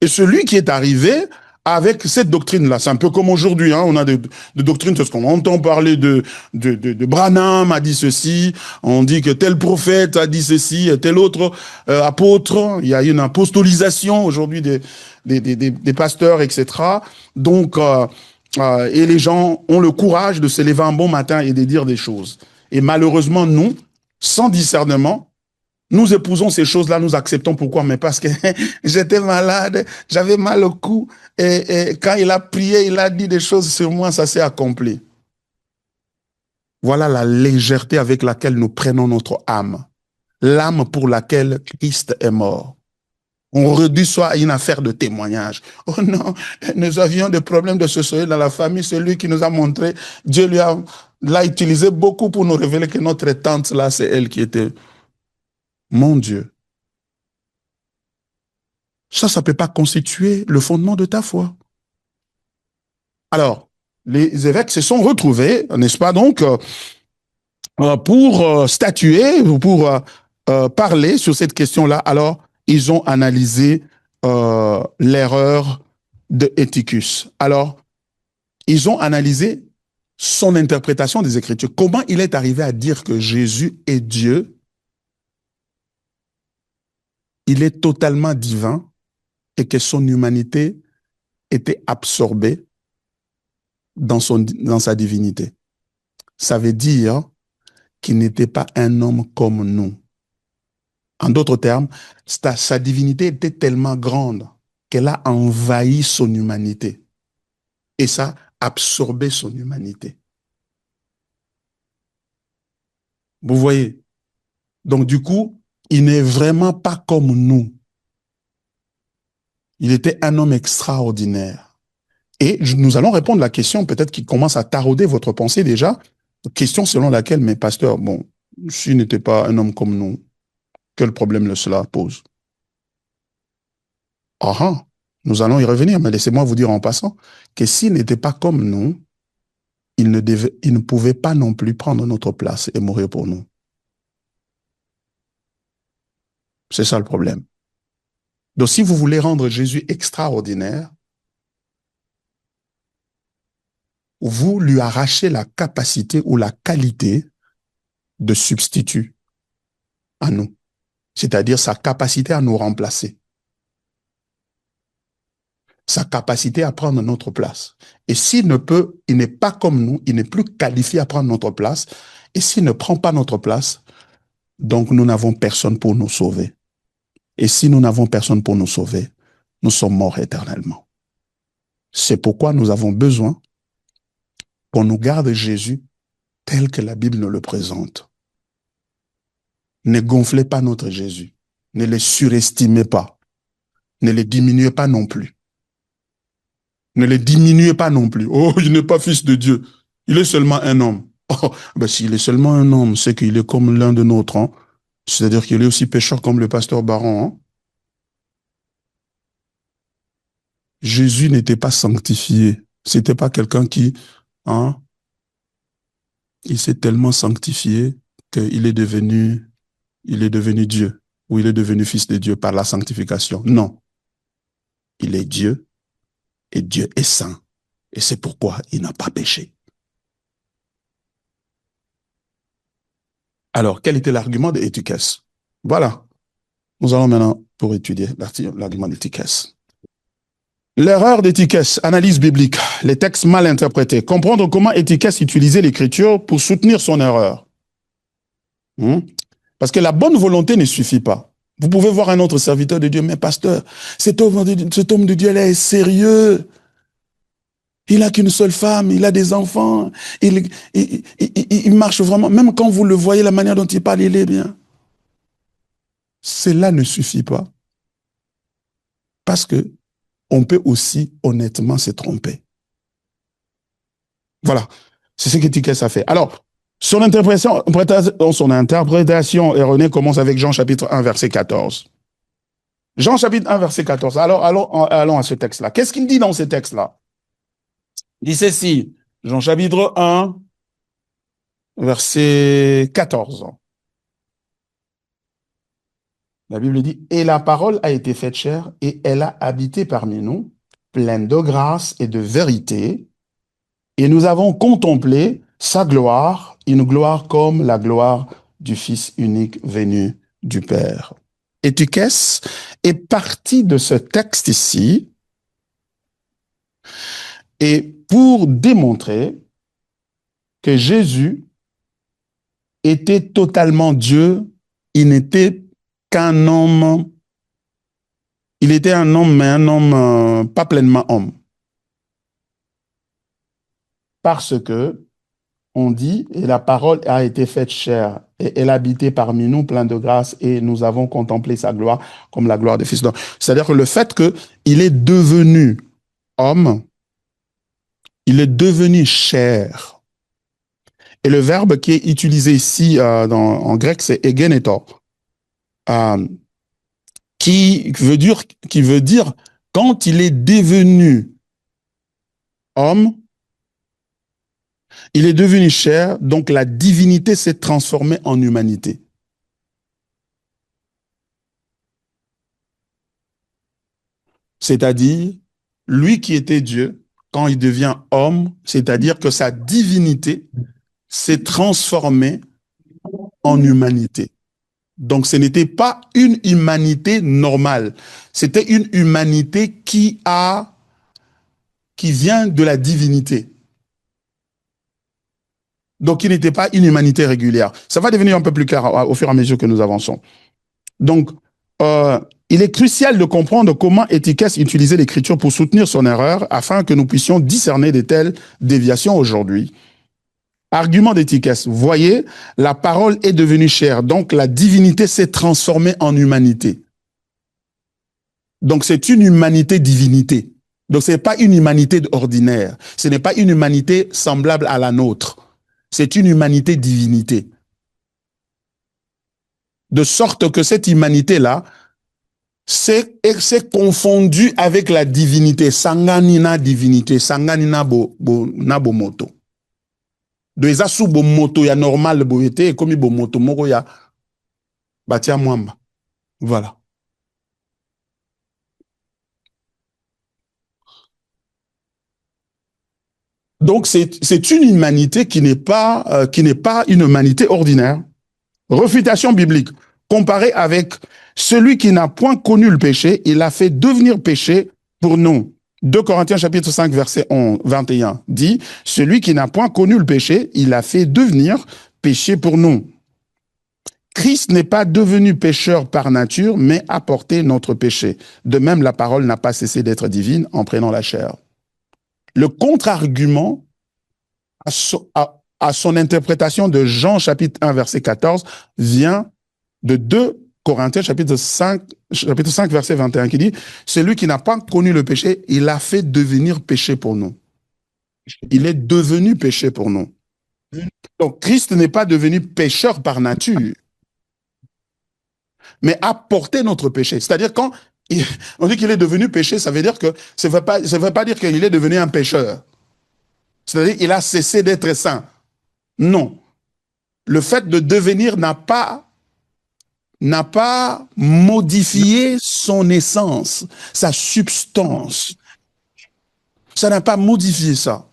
[SPEAKER 1] Et celui qui est arrivé avec cette doctrine-là, c'est un peu comme aujourd'hui, hein, on a des doctrines, parce qu'on entend parler de Branham a dit ceci, on dit que tel prophète a dit ceci, tel autre apôtre, il y a une apostolisation aujourd'hui des pasteurs, etc. Donc, et les gens ont le courage de se lever un bon matin et de dire des choses. Et malheureusement, nous, sans discernement, nous épousons ces choses-là, nous acceptons. Pourquoi? Mais parce que j'étais malade, j'avais mal au cou, et quand il a prié, il a dit des choses sur moi, ça s'est accompli. Voilà la légèreté avec laquelle nous prenons notre âme, l'âme pour laquelle Christ est mort. On réduit soit à une affaire de témoignage. Oh non, nous avions des problèmes de ce soleil dans la famille, celui qui nous a montré, Dieu l'a utilisé beaucoup pour nous révéler que notre tante là, c'est elle qui était. Mon Dieu. Ça ne peut pas constituer le fondement de ta foi. Alors, les évêques se sont retrouvés, n'est-ce pas, donc, pour statuer, pour parler sur cette question-là. Alors, ils ont analysé l'erreur de Éticus. Alors, ils ont analysé son interprétation des Écritures. Comment il est arrivé à dire que Jésus est Dieu? Il est totalement divin et que son humanité était absorbée dans sa divinité. Ça veut dire qu'il n'était pas un homme comme nous. En d'autres termes, sa divinité était tellement grande qu'elle a envahi son humanité. Et ça a absorbé son humanité. Vous voyez? Donc du coup, il n'est vraiment pas comme nous. Il était un homme extraordinaire. Et nous allons répondre à la question peut-être qui commence à tarauder votre pensée déjà. Question selon laquelle, mes pasteurs, bon, s'il n'était pas un homme comme nous, quel problème cela pose? Ah, nous allons y revenir, mais laissez-moi vous dire en passant que s'il n'était pas comme nous, il ne pouvait pas non plus prendre notre place et mourir pour nous. C'est ça le problème. Donc si vous voulez rendre Jésus extraordinaire, vous lui arrachez la capacité ou la qualité de substitut à nous, c'est-à-dire sa capacité à nous remplacer, sa capacité à prendre notre place. Et s'il ne peut, il n'est pas comme nous, il n'est plus qualifié à prendre notre place, et s'il ne prend pas notre place, donc nous n'avons personne pour nous sauver. Et si nous n'avons personne pour nous sauver, nous sommes morts éternellement. C'est pourquoi nous avons besoin qu'on nous garde Jésus tel que la Bible nous le présente. Ne gonflez pas notre Jésus. Ne le surestimez pas. Ne le diminuez pas non plus. Ne le diminuez pas non plus. Oh, il n'est pas fils de Dieu. Il est seulement un homme. Oh, ben s'il est seulement un homme, c'est qu'il est comme l'un de nôtres. Hein. C'est-à-dire qu'il est aussi pécheur comme le pasteur Baron. Hein. Jésus n'était pas sanctifié. C'était pas quelqu'un qui, hein, il s'est tellement sanctifié qu'il est devenu Dieu, ou il est devenu fils de Dieu par la sanctification. Non. Il est Dieu, et Dieu est saint. Et c'est pourquoi il n'a pas péché. Alors, quel était l'argument d'Étiquès? Voilà. Nous allons maintenant pour étudier l'argument d'Étiquès. L'erreur d'Étiquès, analyse biblique, les textes mal interprétés. Comprendre comment Étiquès utilisait l'écriture pour soutenir son erreur. Parce que la bonne volonté ne suffit pas. Vous pouvez voir un autre serviteur de Dieu, mais pasteur, cet homme de Dieu là est sérieux. Il n'a qu'une seule femme, il a des enfants, il marche vraiment. Même quand vous le voyez, la manière dont il parle, il est bien. Cela ne suffit pas. Parce que on peut aussi honnêtement se tromper. Voilà. C'est ce qu'Étiquès a fait. Alors, son interprétation erronée commence avec Jean chapitre 1, verset 14. Jean chapitre 1, verset 14. Alors, allons à ce texte-là. Qu'est-ce qu'il dit dans ce texte-là? Il dit ceci, Jean chapitre 1, verset 14. La Bible dit, « Et la parole a été faite chair, et elle a habité parmi nous, pleine de grâce et de vérité, et nous avons contemplé sa gloire, une gloire comme la gloire du Fils unique venu du Père. » Étiquesse est partie de ce texte ici, et pour démontrer que Jésus était totalement Dieu, il n'était qu'un homme, il était un homme, mais un homme pas pleinement homme. Parce que on dit, et la parole a été faite chair, et elle habitait parmi nous, plein de grâce, et nous avons contemplé sa gloire comme la gloire du Fils d'homme. C'est-à-dire que le fait qu'il est devenu homme, il est devenu chair. Et le verbe qui est utilisé ici en grec, c'est egeneto, qui veut dire quand il est devenu homme, il est devenu chair, donc la divinité s'est transformée en humanité. C'est-à-dire, lui qui était Dieu, quand il devient homme, c'est-à-dire que sa divinité s'est transformée en humanité. Donc ce n'était pas une humanité normale, c'était une humanité qui vient de la divinité. Donc il n'était pas une humanité régulière. Ça va devenir un peu plus clair au fur et à mesure que nous avançons. Donc, il est crucial de comprendre comment Étiquette utilisait l'écriture pour soutenir son erreur afin que nous puissions discerner de telles déviations aujourd'hui. Argument d'Étiquette. Voyez, la parole est devenue chair, donc la divinité s'est transformée en humanité. Donc c'est une humanité-divinité. Donc ce n'est pas une humanité ordinaire. Ce n'est pas une humanité semblable à la nôtre. C'est une humanité-divinité. De sorte que cette humanité-là, c'est confondu avec la divinité. Sanganina divinité, sanganina bo moto. De eza sous bo moto ya normal bo été comme bo moto moko ya batia mwamba. Voilà. Donc c'est une humanité qui n'est pas une humanité ordinaire. Réfutation biblique. Comparé avec celui qui n'a point connu le péché, il a fait devenir péché pour nous. 2 Corinthiens chapitre 5 verset 21 dit, celui qui n'a point connu le péché, il a fait devenir péché pour nous. Christ n'est pas devenu pécheur par nature, mais a porté notre péché. De même, la parole n'a pas cessé d'être divine en prenant la chair. Le contre-argument à son interprétation de Jean chapitre 1 verset 14 vient de 2 Corinthiens chapitre 5 verset 21 qui dit « Celui qui n'a pas connu le péché, il a fait devenir péché pour nous. » Il est devenu péché pour nous. Donc Christ n'est pas devenu pécheur par nature, mais a porté notre péché. C'est-à-dire quand on dit qu'il est devenu péché, ça veut dire que ça ne veut pas dire qu'il est devenu un pécheur. C'est-à-dire qu'il a cessé d'être saint. Non. Le fait de devenir n'a pas modifié son essence, sa substance. Ça n'a pas modifié ça.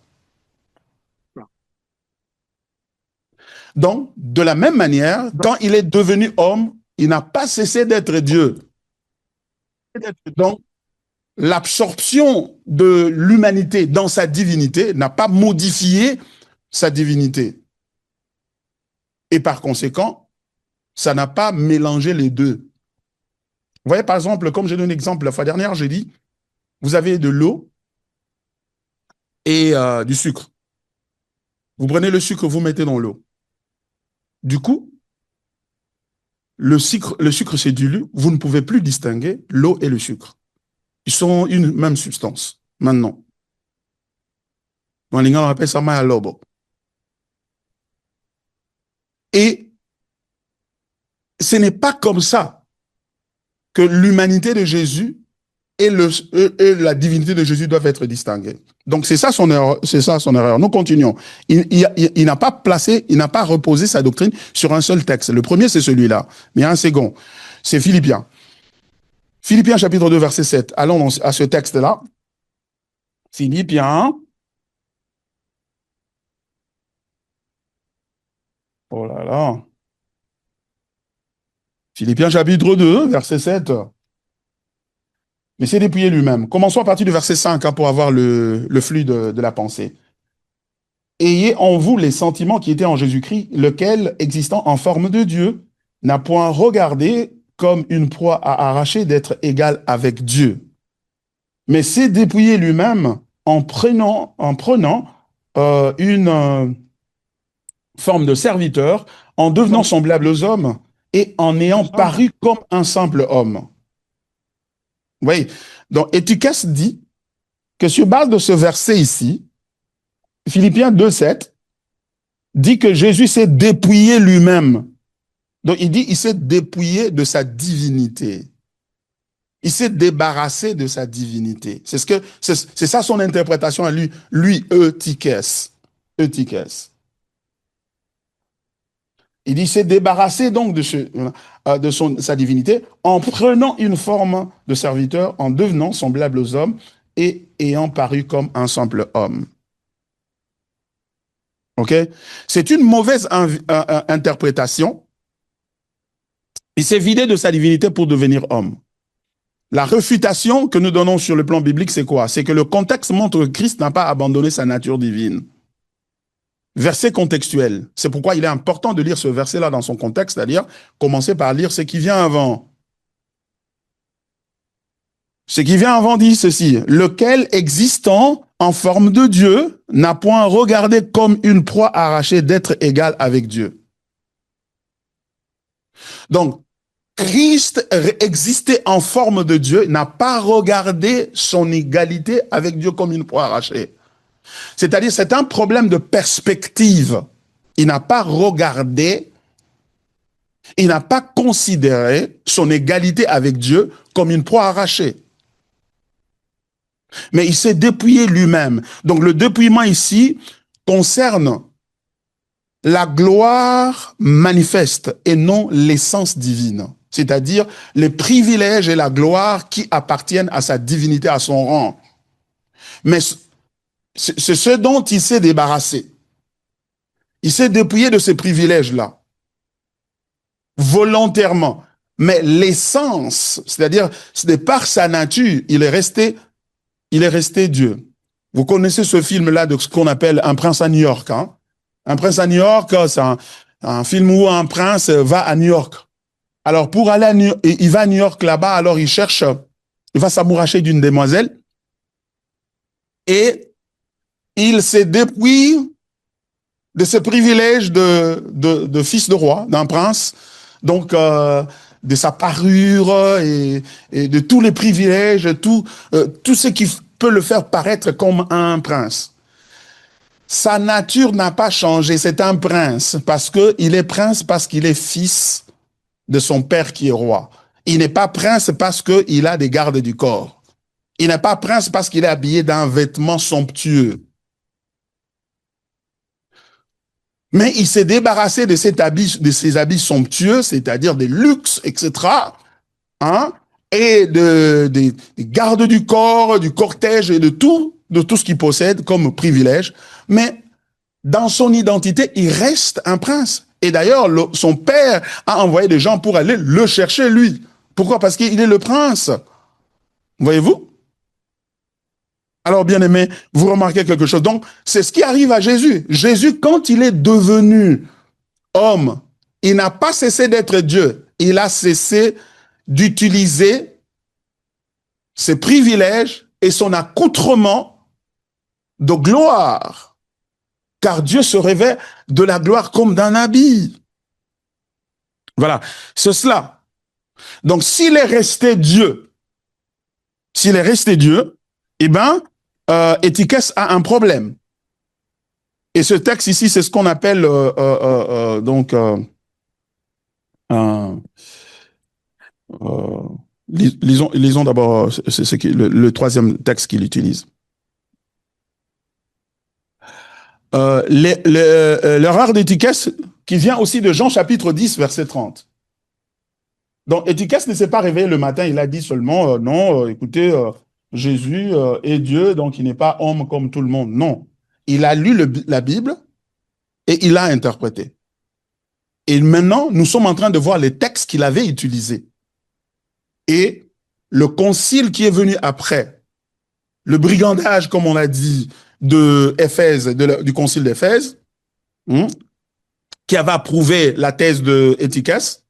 [SPEAKER 1] Donc, de la même manière, quand il est devenu homme, il n'a pas cessé d'être Dieu. Donc, l'absorption de l'humanité dans sa divinité n'a pas modifié sa divinité. Et par conséquent, ça n'a pas mélangé les deux. Vous voyez, par exemple, comme j'ai donné l'exemple la fois dernière, j'ai dit, vous avez de l'eau et du sucre. Vous prenez le sucre, vous mettez dans l'eau. Du coup, le sucre se dilue, vous ne pouvez plus distinguer l'eau et le sucre. Ils sont une même substance, maintenant. On appelle ça lobo. Et ce n'est pas comme ça que l'humanité de Jésus et la divinité de Jésus doivent être distinguées. Donc c'est ça son erreur. C'est ça son erreur. Nous continuons. Il n'a pas placé, il n'a pas reposé sa doctrine sur un seul texte. Le premier, c'est celui-là. Mais il y a un second. C'est Philippiens. Philippiens chapitre 2, verset 7. Allons à ce texte-là. Philippiens. Oh là là. Philippiens chapitre 2, verset 7. Mais c'est dépouiller lui-même. Commençons à partir du verset 5 hein, pour avoir le flux de la pensée. Ayez en vous les sentiments qui étaient en Jésus-Christ, lequel, existant en forme de Dieu, n'a point regardé comme une proie à arracher d'être égal avec Dieu, mais s'est dépouillé lui-même en prenant une forme de serviteur, en devenant semblable aux hommes et en ayant paru comme un simple homme. Vous voyez, donc Eutychès dit que sur base de ce verset ici, Philippiens 2,7 dit que Jésus s'est dépouillé lui-même. Donc il dit il s'est dépouillé de sa divinité. Il s'est débarrassé de sa divinité. C'est ça son interprétation à lui Eutychès. Eutychès. Il dit, s'est débarrassé donc de sa divinité en prenant une forme de serviteur, en devenant semblable aux hommes et ayant paru comme un simple homme. Ok? C'est une mauvaise interprétation. Il s'est vidé de sa divinité pour devenir homme. La réfutation que nous donnons sur le plan biblique, c'est quoi? C'est que le contexte montre que Christ n'a pas abandonné sa nature divine. Verset contextuel. C'est pourquoi il est important de lire ce verset-là dans son contexte, c'est-à-dire commencer par lire ce qui vient avant. Ce qui vient avant dit ceci, lequel existant en forme de Dieu n'a point regardé comme une proie arrachée d'être égal avec Dieu. Donc, Christ existait en forme de Dieu, n'a pas regardé son égalité avec Dieu comme une proie arrachée. C'est-à-dire, c'est un problème de perspective. Il n'a pas regardé, il n'a pas considéré son égalité avec Dieu comme une proie arrachée. Mais il s'est dépouillé lui-même. Donc le dépouillement ici concerne la gloire manifeste et non l'essence divine. C'est-à-dire les privilèges et la gloire qui appartiennent à sa divinité, à son rang. Mais c'est ce dont il s'est débarrassé. Il s'est dépouillé de ces privilèges-là, volontairement. Mais l'essence, c'est-à-dire, c'est par sa nature, il est resté Dieu. Vous connaissez ce film-là de ce qu'on appelle Un prince à New York. Hein? Un prince à New York, c'est un film où un prince va à New York. Alors, pour aller à New York, il va à New York là-bas, alors il va s'amouracher d'une demoiselle et il se dépouille de ses privilèges de fils de roi, d'un prince, donc de sa parure et de tous les privilèges, tout ce qui peut le faire paraître comme un prince. Sa nature n'a pas changé, c'est un prince, il est prince parce qu'il est fils de son père qui est roi. Il n'est pas prince parce qu'il a des gardes du corps. Il n'est pas prince parce qu'il est habillé d'un vêtement somptueux. Mais il s'est débarrassé de ses habits somptueux, c'est-à-dire des luxes, etc., hein, et des gardes du corps, du cortège et de tout ce qu'il possède comme privilège. Mais dans son identité, il reste un prince. Et d'ailleurs, son père a envoyé des gens pour aller le chercher, lui. Pourquoi? Parce qu'il est le prince. Voyez-vous? Alors, bien aimé, vous remarquez quelque chose. Donc, c'est ce qui arrive à Jésus. Jésus, quand il est devenu homme, il n'a pas cessé d'être Dieu. Il a cessé d'utiliser ses privilèges et son accoutrement de gloire. Car Dieu se revêt de la gloire comme d'un habit. Voilà, c'est cela. Donc, s'il est resté Dieu, eh bien, Eutychès a un problème. Et ce texte ici, c'est ce qu'on appelle Lisons d'abord le troisième texte qu'il utilise. L'erreur d'étiquette qui vient aussi de Jean chapitre 10, verset 30. Donc, Étiquette ne s'est pas réveillé le matin, il a dit seulement, non, écoutez, Jésus est Dieu, donc il n'est pas homme comme tout le monde. Non. Il a lu la Bible et il l'a interprété. Et maintenant, nous sommes en train de voir les textes qu'il avait utilisés. Et le concile qui est venu après, le brigandage, comme on l'a dit, de Éphèse, du concile d'Éphèse, qui avait approuvé la thèse de Étiquette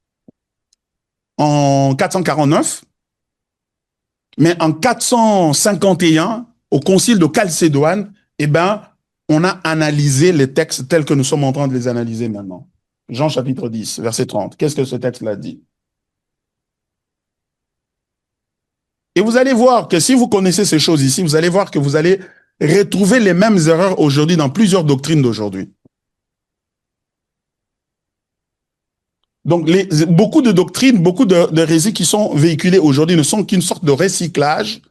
[SPEAKER 1] en 449, mais en 451, au concile de Chalcédoine, eh ben, on a analysé les textes tels que nous sommes en train de les analyser maintenant. Jean chapitre 10, verset 30. Qu'est-ce que ce texte-là dit? Et vous allez voir que si vous connaissez ces choses ici, vous allez voir que vous allez retrouver les mêmes erreurs aujourd'hui dans plusieurs doctrines d'aujourd'hui. Donc, beaucoup de doctrines, beaucoup de récits qui sont véhiculés aujourd'hui ne sont qu'une sorte de recyclage,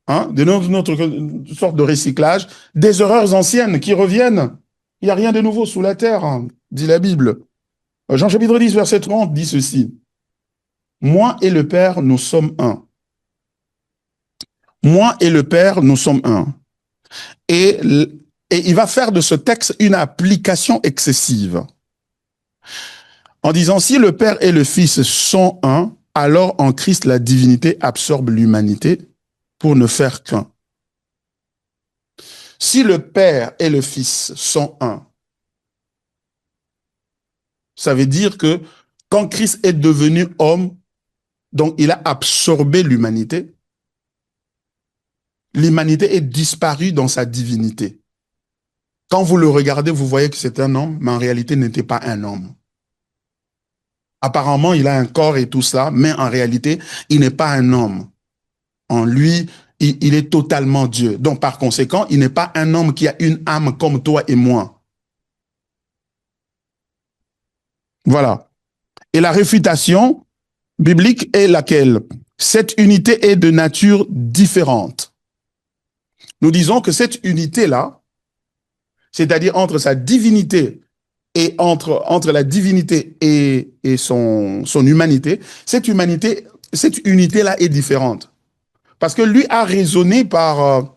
[SPEAKER 1] de notre sorte de recyclage, des erreurs anciennes qui reviennent. Il n'y a rien de nouveau sous la terre, dit la Bible. Jean chapitre 10, verset 30 dit ceci. Moi et le Père, nous sommes un. Moi et le Père, nous sommes un. Et il va faire de ce texte une application excessive. En disant, si le Père et le Fils sont un, alors en Christ, la divinité absorbe l'humanité pour ne faire qu'un. Si le Père et le Fils sont un, ça veut dire que quand Christ est devenu homme, donc il a absorbé l'humanité, l'humanité est disparue dans sa divinité. Quand vous le regardez, vous voyez que c'est un homme, mais en réalité, il n'était pas un homme. Apparemment, il a un corps et tout ça, mais en réalité, il n'est pas un homme. En lui, il est totalement Dieu. Donc, par conséquent, il n'est pas un homme qui a une âme comme toi et moi. Voilà. Et la réfutation biblique est laquelle? Cette unité est de nature différente. Nous disons que cette unité-là, c'est-à-dire entre sa divinité et entre la divinité et son humanité, cette unité-là est différente. Parce que lui a raisonné par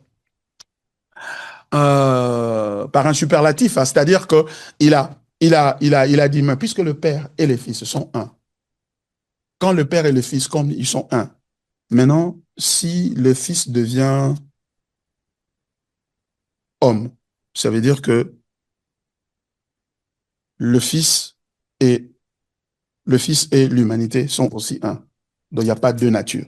[SPEAKER 1] un superlatif, c'est-à-dire qu'il a dit, mais puisque le Père et le Fils sont un, quand le Père et le Fils, comme ils sont un, maintenant, si le Fils devient homme, ça veut dire que le Fils et l'humanité sont aussi un. Donc, il n'y a pas deux natures.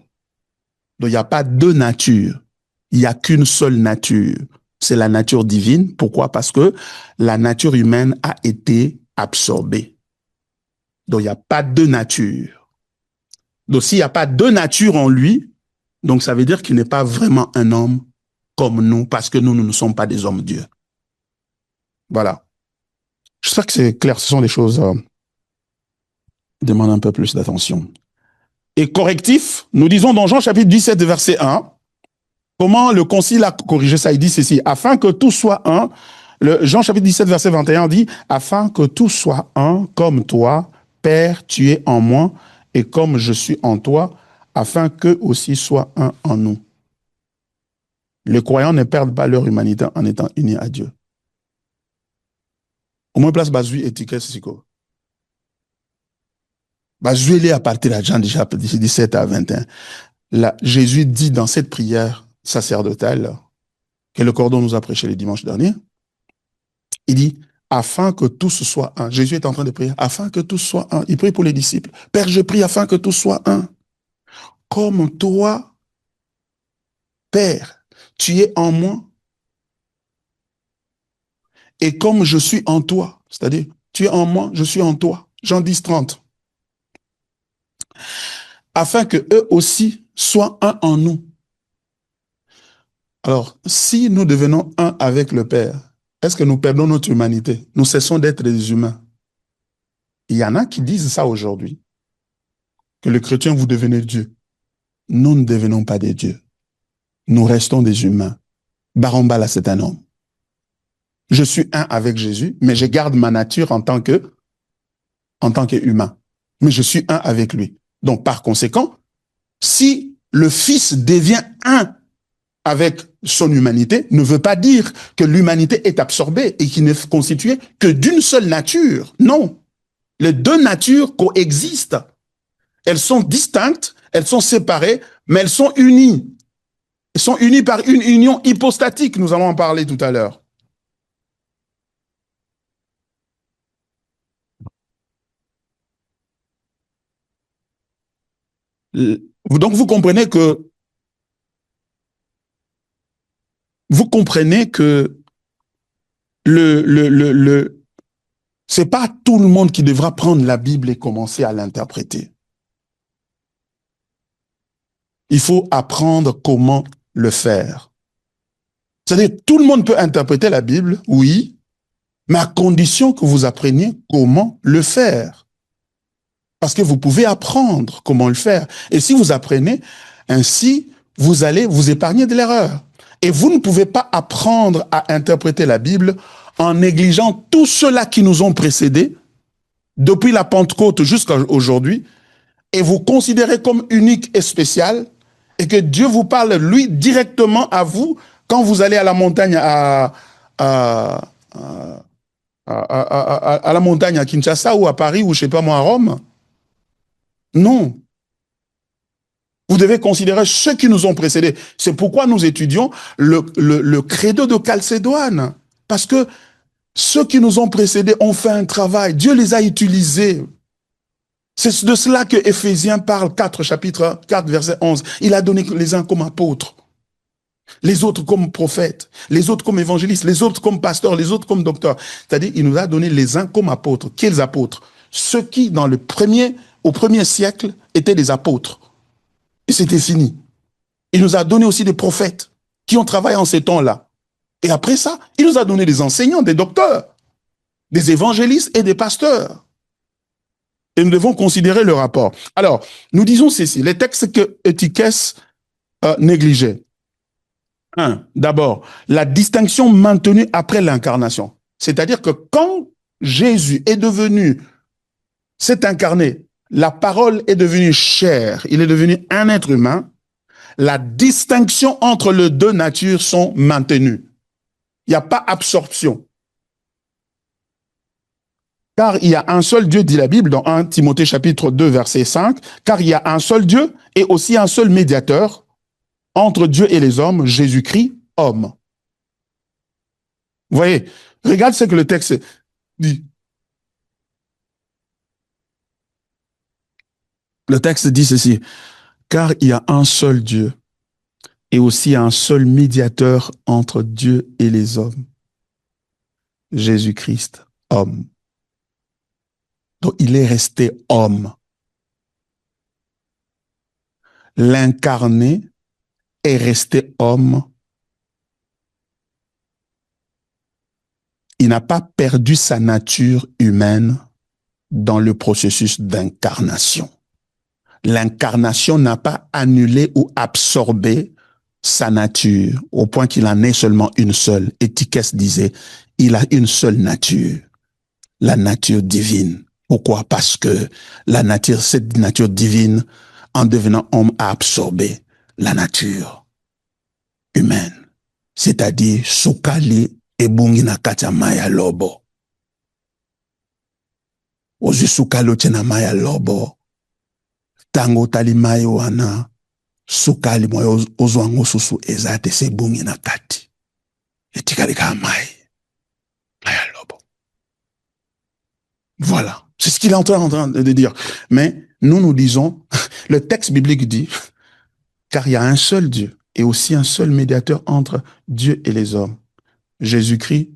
[SPEAKER 1] Donc, il n'y a pas deux natures. Il n'y a qu'une seule nature. C'est la nature divine. Pourquoi? Parce que la nature humaine a été absorbée. Donc, il n'y a pas deux natures. Donc, s'il n'y a pas deux natures en lui, donc ça veut dire qu'il n'est pas vraiment un homme comme nous, parce que nous ne sommes pas des hommes-dieux. Voilà. J'espère que c'est clair. Ce sont des choses qui demandent un peu plus d'attention. Et correctif, nous disons dans Jean chapitre 17, verset 1, comment le concile a corrigé ça? Il dit ceci, afin que tout soit un. Jean chapitre 17, verset 21 dit, afin que tout soit un, comme toi, Père, tu es en moi, et comme je suis en toi, afin qu'eux aussi soient un en nous. Les croyants ne perdent pas leur humanité en étant unis à Dieu. Au moins, place Bazui étiquette, c'est quoi? Bazui est à partir de Jean déjà 17 à 21. Là, Jésus dit dans cette prière sacerdotale que le cordon nous a prêché le dimanche dernier, il dit, afin que tous soient un. Jésus est en train de prier, afin que tous soient un. Il prie pour les disciples. Père, je prie afin que tous soient un. Comme toi, Père, tu es en moi, et comme je suis en toi, c'est-à-dire, tu es en moi, je suis en toi. Jean 10, 30. Afin que eux aussi soient un en nous. Alors, si nous devenons un avec le Père, est-ce que nous perdons notre humanité? Nous cessons d'être des humains. Il y en a qui disent ça aujourd'hui, que le chrétien, vous devenez Dieu. nous ne devenons pas des dieux. Nous restons des humains. Barambala, c'est un homme. Je suis un avec Jésus, mais je garde ma nature en tant qu'humain. Mais je suis un avec lui. Donc, par conséquent, si le Fils devient un avec son humanité, ne veut pas dire que l'humanité est absorbée et qu'il n'est constitué que d'une seule nature. Non. Les deux natures coexistent. Elles sont distinctes, elles sont séparées, mais elles sont unies. Elles sont unies par une union hypostatique, nous allons en parler tout à l'heure. Donc vous comprenez que c'est pas tout le monde qui devra prendre la Bible et commencer à l'interpréter. Il faut apprendre comment le faire. C'est-à-dire, tout le monde peut interpréter la Bible, oui, mais à condition que vous appreniez comment le faire. Parce que vous pouvez apprendre comment le faire. Et si vous apprenez, ainsi, vous allez vous épargner de l'erreur. Et vous ne pouvez pas apprendre à interpréter la Bible en négligeant tous ceux-là qui nous ont précédés, depuis la Pentecôte jusqu'à aujourd'hui, et vous considérez comme unique et spécial, et que Dieu vous parle, lui, directement à vous, quand vous allez à la montagne à la montagne à Kinshasa ou à Paris ou je sais pas moi à Rome. Non. Vous devez considérer ceux qui nous ont précédés. C'est pourquoi nous étudions le credo de Chalcédoine. Parce que ceux qui nous ont précédés ont fait un travail. Dieu les a utilisés. C'est de cela que Éphésiens parle, chapitre 4, verset 11. Il a donné les uns comme apôtres, les autres comme prophètes, les autres comme évangélistes, les autres comme pasteurs, les autres comme docteurs. C'est-à-dire, il nous a donné les uns comme apôtres. Quels apôtres? Ceux qui, au premier siècle, étaient des apôtres. Et c'était fini. Il nous a donné aussi des prophètes qui ont travaillé en ces temps-là. Et après ça, il nous a donné des enseignants, des docteurs, des évangélistes et des pasteurs. Et nous devons considérer le rapport. Alors, nous disons ceci, les textes que Eutychès négligeait. D'abord, la distinction maintenue après l'incarnation. C'est-à-dire que quand Jésus s'est incarné, la parole est devenue chair, il est devenu un être humain, la distinction entre les deux natures sont maintenues. Il n'y a pas absorption. Car il y a un seul Dieu, dit la Bible dans 1 Timothée chapitre 2, verset 5, car il y a un seul Dieu et aussi un seul médiateur entre Dieu et les hommes, Jésus-Christ, homme. Vous voyez, regarde ce que le texte dit. Le texte dit ceci, car il y a un seul Dieu et aussi un seul médiateur entre Dieu et les hommes, Jésus-Christ, homme. Donc il est resté homme. L'incarné est resté homme. Il n'a pas perdu sa nature humaine dans le processus d'incarnation. L'incarnation n'a pas annulé ou absorbé sa nature, au point qu'il en est seulement une seule. Eutychès disait, il a une seule nature, la nature divine. Pourquoi? Parce que cette nature divine, en devenant homme, a absorbé la nature humaine. C'est-à-dire, sukali ebungi na kacha maya lobo. Ozu sukali ochena maya lobo. Tango tali maya wana, sukali moyo ozwango susu ezate se bungi na kati. Etikali ka maya lobo. Voilà. C'est ce qu'il est en train de dire. Mais nous disons, le texte biblique dit, car il y a un seul Dieu et aussi un seul médiateur entre Dieu et les hommes. Jésus-Christ,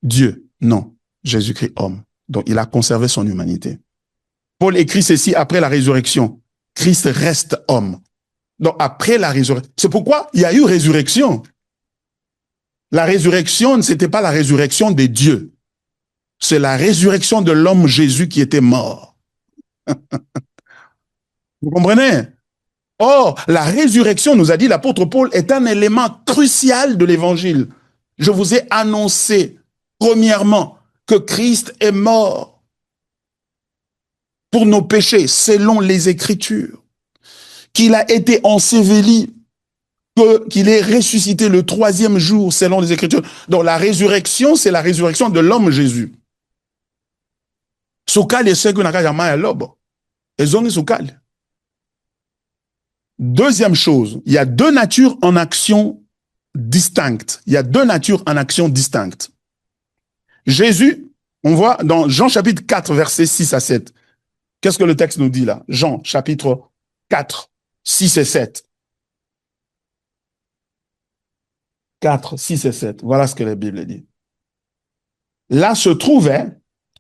[SPEAKER 1] Dieu. Non, Jésus-Christ, homme. Donc, il a conservé son humanité. Paul écrit ceci après la résurrection. Christ reste homme. Donc, après la résurrection. C'est pourquoi il y a eu résurrection. La résurrection, ce n'était pas la résurrection des dieux. C'est la résurrection de l'homme Jésus qui était mort. Vous comprenez? Or, la résurrection, nous a dit l'apôtre Paul, est un élément crucial de l'évangile. Je vous ai annoncé, premièrement, que Christ est mort pour nos péchés, selon les Écritures, qu'il a été enseveli, qu'il est ressuscité le 3e jour, selon les Écritures. Donc la résurrection, c'est la résurrection de l'homme Jésus. Sukali est que n'a jamais lobo. Et sukali. Deuxième chose, il y a deux natures en action distinctes. Il y a deux natures en action distinctes. Jésus, on voit dans Jean chapitre 4, versets 6 à 7. Qu'est-ce que le texte nous dit là? Jean chapitre 4, 6 et 7. 4, 6 et 7. Voilà ce que la Bible dit. Là se trouvait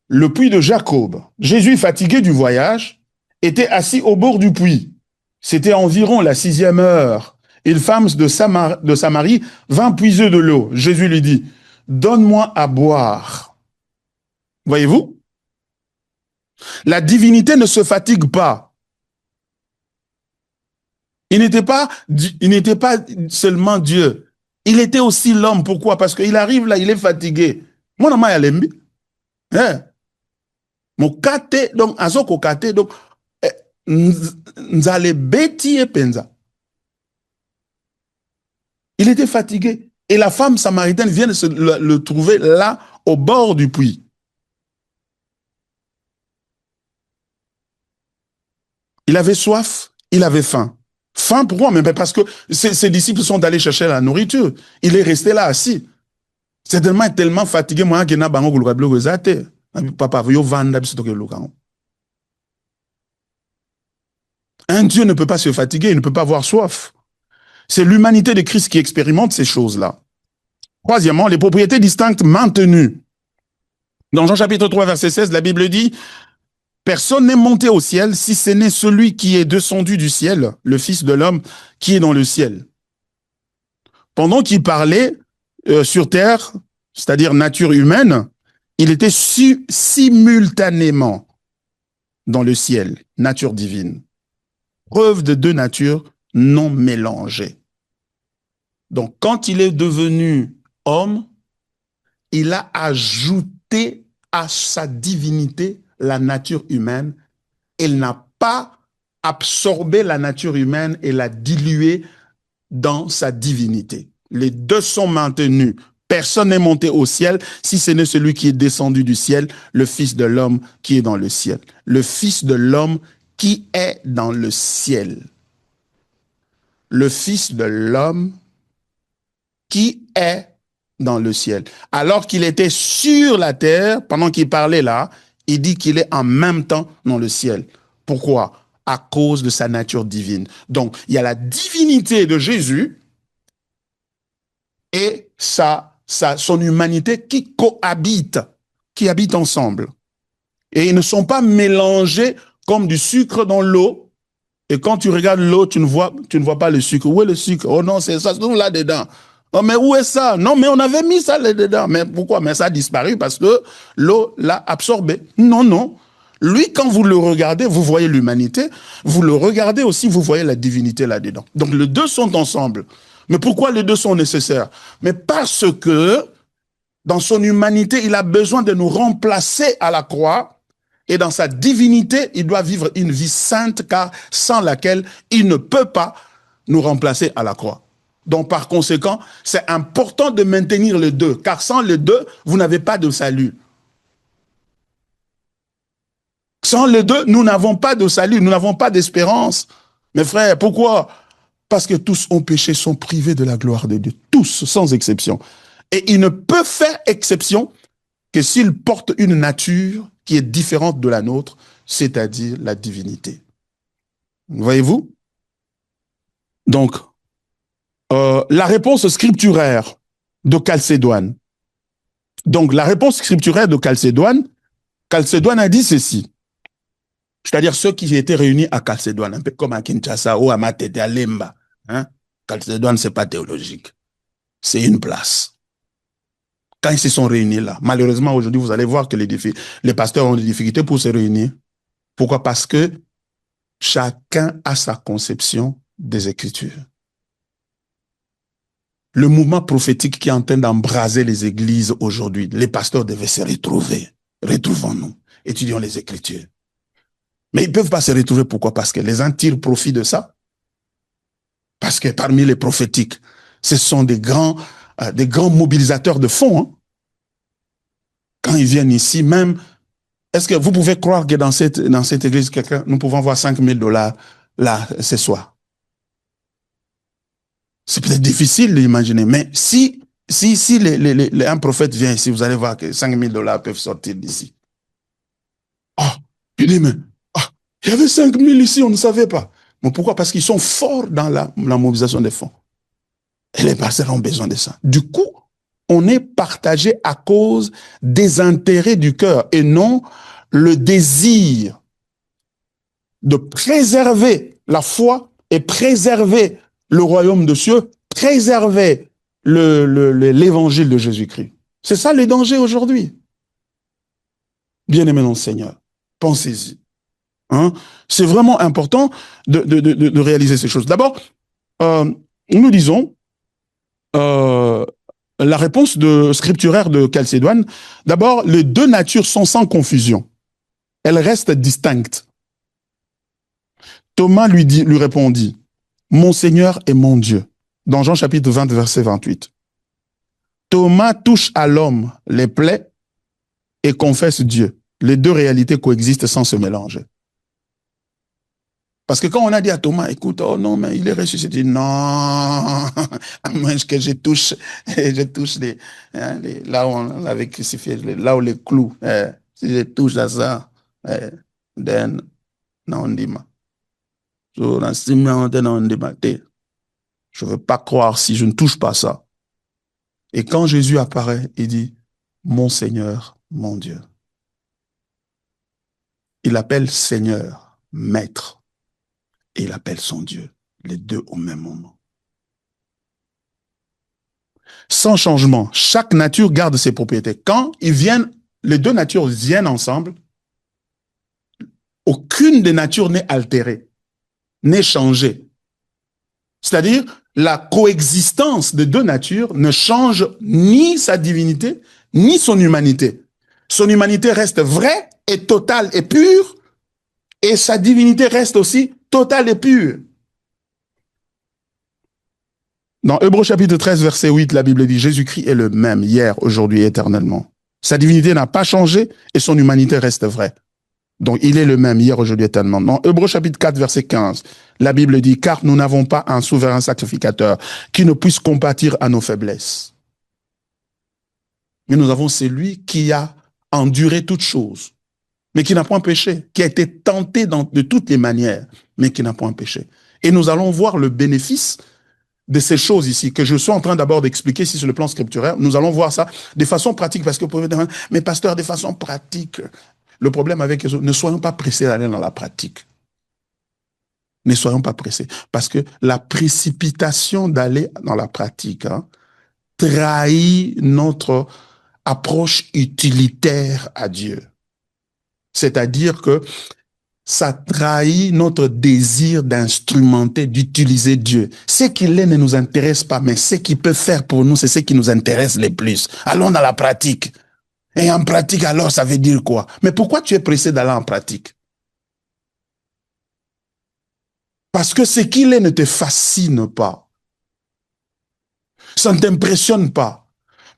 [SPEAKER 1] le puits de Jacob. Jésus, fatigué du voyage, était assis au bord du puits. C'était environ la 6e heure. Une femme de Samarie vint puiser de l'eau. Jésus lui dit, « Donne-moi à boire. » Voyez-vous? La divinité ne se fatigue pas. Il n'était pas seulement Dieu. Il était aussi l'homme. Pourquoi? Parce qu'il arrive là, il est fatigué. Mon nama yalembi. Mon kate, donc, azoko kate, donc, nzale beti et penza. Il était fatigué. Et la femme samaritaine vient de le trouver là, au bord du puits. Il avait soif, il avait faim. Faim pourquoi? Mais parce que ses disciples sont allés chercher la nourriture. Il est resté là assis. C'est tellement fatigué. Moi, qui n'a pas papa, un Dieu ne peut pas se fatiguer, il ne peut pas avoir soif. C'est l'humanité de Christ qui expérimente ces choses-là. Troisièmement, les propriétés distinctes maintenues. Dans Jean chapitre 3, verset 16, la Bible dit, « Personne n'est monté au ciel si ce n'est celui qui est descendu du ciel, le Fils de l'homme qui est dans le ciel. » Pendant qu'il parlait sur terre, c'est-à-dire nature humaine, il était simultanément dans le ciel, nature divine. Preuve de deux natures non mélangées. Donc, quand il est devenu homme, il a ajouté à sa divinité la nature humaine. Il n'a pas absorbé la nature humaine et l'a diluée dans sa divinité. Les deux sont maintenus. Personne n'est monté au ciel si ce n'est celui qui est descendu du ciel, le Fils de l'homme qui est dans le ciel. Le Fils de l'homme qui est dans le ciel. Le Fils de l'homme qui est dans le ciel. Alors qu'il était sur la terre, pendant qu'il parlait là, il dit qu'il est en même temps dans le ciel. Pourquoi? À cause de sa nature divine. Donc, il y a la divinité de Jésus et son humanité qui cohabitent, qui habitent ensemble. Et ils ne sont pas mélangés comme du sucre dans l'eau. Et quand tu regardes l'eau, tu ne vois pas le sucre. Où est le sucre? Oh non, c'est ça, se trouve là-dedans. Oh, mais où est ça? Non, mais on avait mis ça là-dedans. Mais pourquoi? Mais ça a disparu parce que l'eau l'a absorbé. Non, non. Lui, quand vous le regardez, vous voyez l'humanité. Vous le regardez aussi, vous voyez la divinité là-dedans. Donc, les deux sont ensemble. Mais pourquoi les deux sont nécessaires? Mais parce que, dans son humanité, il a besoin de nous remplacer à la croix. Et dans sa divinité, il doit vivre une vie sainte, car sans laquelle il ne peut pas nous remplacer à la croix. Donc, par conséquent, c'est important de maintenir les deux, car sans les deux, vous n'avez pas de salut. Sans les deux, nous n'avons pas de salut, nous n'avons pas d'espérance. Mes frères, pourquoi? Parce que tous ont péché, sont privés de la gloire de Dieu. Tous, sans exception. Et il ne peut faire exception que s'il porte une nature qui est différente de la nôtre, c'est-à-dire la divinité. Voyez-vous? Donc, la réponse scripturaire de Chalcédoine. Donc, la réponse scripturaire de Chalcédoine a dit ceci. C'est-à-dire ceux qui étaient réunis à Chalcédoine, un peu comme à Kinshasa ou à Matete, à Lemba. Hein? Chalcédoine, ce n'est pas théologique. C'est une place. Quand ils se sont réunis là, malheureusement, aujourd'hui, vous allez voir que les pasteurs ont des difficultés pour se réunir. Pourquoi? Parce que chacun a sa conception des Écritures. Le mouvement prophétique qui est en train d'embraser les églises aujourd'hui, les pasteurs devaient se retrouver. Retrouvons-nous, étudions les Écritures. Mais ils ne peuvent pas se retrouver, pourquoi? Parce que les uns tirent profit de ça. Parce que parmi les prophétiques, ce sont des grands mobilisateurs de fonds. Hein. Quand ils viennent ici, même, est-ce que vous pouvez croire que dans cette église, nous pouvons avoir $5,000 là, ce soir? C'est peut-être difficile d'imaginer, mais si un prophète vient ici, vous allez voir que $5,000 peuvent sortir d'ici. Ah, il dit, mais il y avait 5,000 ici, on ne savait pas. Mais pourquoi? Parce qu'ils sont forts dans la mobilisation des fonds. Et les pasteurs ont besoin de ça. Du coup, on est partagé à cause des intérêts du cœur et non le désir de préserver la foi et préserver le royaume de cieux, préserver l'évangile de Jésus-Christ. C'est ça le danger aujourd'hui. Bien-aimés dans le Seigneur, pensez-y. Hein? C'est vraiment important de réaliser ces choses. D'abord, nous disons la réponse scripturaire de Chalcédoine. D'abord, les deux natures sont sans confusion. Elles restent distinctes. Thomas lui répondit, « Mon Seigneur et mon Dieu ». Dans Jean chapitre 20, verset 28. Thomas touche à l'homme les plaies et confesse Dieu. Les deux réalités coexistent sans se mélanger. Parce que quand on a dit à Thomas, écoute, oh non, mais il est ressuscité. Non, à moins que je touche là où on l'avait crucifié, là où les clous, si je touche à ça, then, non, on dit, je ne veux pas croire si je ne touche pas ça. Et quand Jésus apparaît, il dit, mon Seigneur, mon Dieu. Il appelle Seigneur, Maître, et il appelle son Dieu, les deux au même moment. Sans changement, chaque nature garde ses propriétés. Quand les deux natures viennent ensemble, aucune des natures n'est altérée, n'est changée. C'est-à-dire, la coexistence des deux natures ne change ni sa divinité, ni son humanité. Son humanité reste vraie et totale et pure, et sa divinité reste aussi totale et pure. Dans Hébreux chapitre 13, verset 8, la Bible dit « Jésus-Christ est le même hier, aujourd'hui, éternellement. Sa divinité n'a pas changé et son humanité reste vraie. » Donc, il est le même hier, aujourd'hui, éternellement. Dans Hébreux chapitre 4, verset 15, la Bible dit « Car nous n'avons pas un souverain sacrificateur qui ne puisse compatir à nos faiblesses. Mais nous avons celui qui a enduré toutes choses, mais qui n'a point péché, qui a été tenté de toutes les manières, mais qui n'a point péché. » Et nous allons voir le bénéfice de ces choses ici, que je suis en train d'abord d'expliquer ici sur le plan scripturaire. Nous allons voir ça de façon pratique, parce que vous pouvez dire, mais pasteur, de façon pratique, le problème avec eux, ne soyons pas pressés d'aller dans la pratique. Ne soyons pas pressés, parce que la précipitation d'aller dans la pratique trahit notre approche utilitaire à Dieu. C'est-à-dire que ça trahit notre désir d'instrumenter, d'utiliser Dieu. Ce qu'il est ne nous intéresse pas, mais ce qu'il peut faire pour nous, c'est ce qui nous intéresse le plus. Allons dans la pratique. Et en pratique, alors, ça veut dire quoi? Mais pourquoi tu es pressé d'aller en pratique? Parce que ce qu'il est ne te fascine pas. Ça ne t'impressionne pas.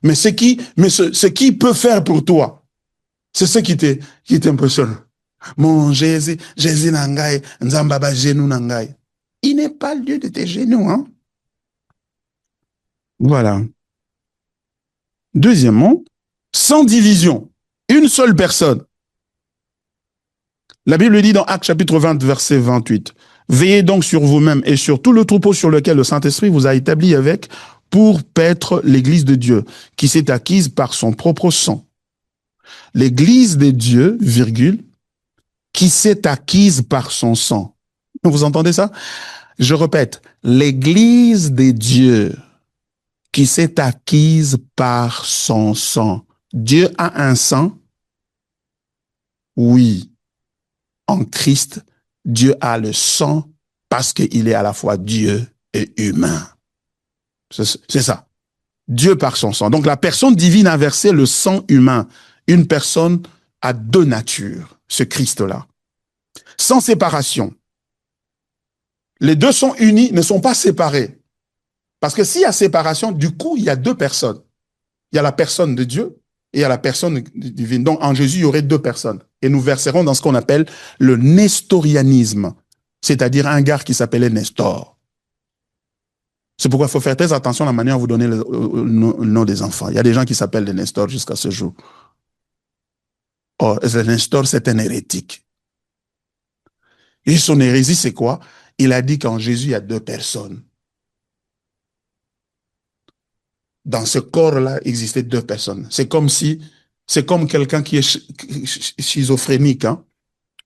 [SPEAKER 1] Mais ce qu'il peut faire pour toi, c'est ce qui t'impressionne. Mon Jésus nangai, nzambaba genou nangai. Il n'est pas le Dieu de tes genoux, hein. Voilà. Deuxièmement, sans division, une seule personne. La Bible dit dans Actes chapitre 20, verset 28, « Veillez donc sur vous-même et sur tout le troupeau sur lequel le Saint-Esprit vous a établi avec pour paître l'église de Dieu, qui s'est acquise par son propre sang. » L'église de Dieu, virgule, qui s'est acquise par son sang. Vous entendez ça? Je répète, l'église de Dieu qui s'est acquise par son sang. Dieu a un sang? Oui. En Christ, Dieu a le sang parce qu'il est à la fois Dieu et humain. C'est ça. Dieu par son sang. Donc la personne divine a versé le sang humain. Une personne a deux natures, ce Christ-là. Sans séparation. Les deux sont unis, ne sont pas séparés. Parce que s'il y a séparation, du coup, il y a deux personnes. Il y a la personne de Dieu et il y a la personne divine. Donc en Jésus, il y aurait deux personnes. Et nous verserons dans ce qu'on appelle le nestorianisme, c'est-à-dire un gars qui s'appelait Nestor. C'est pourquoi il faut faire très attention à la manière dont vous donnez le nom des enfants. Il y a des gens qui s'appellent des Nestor jusqu'à ce jour. Oh, Nestor, c'est un hérétique. Et son hérésie, c'est quoi? Il a dit qu'en Jésus, il y a deux personnes. Dans ce corps-là, existaient deux personnes. C'est comme quelqu'un qui est schizophrénique, hein.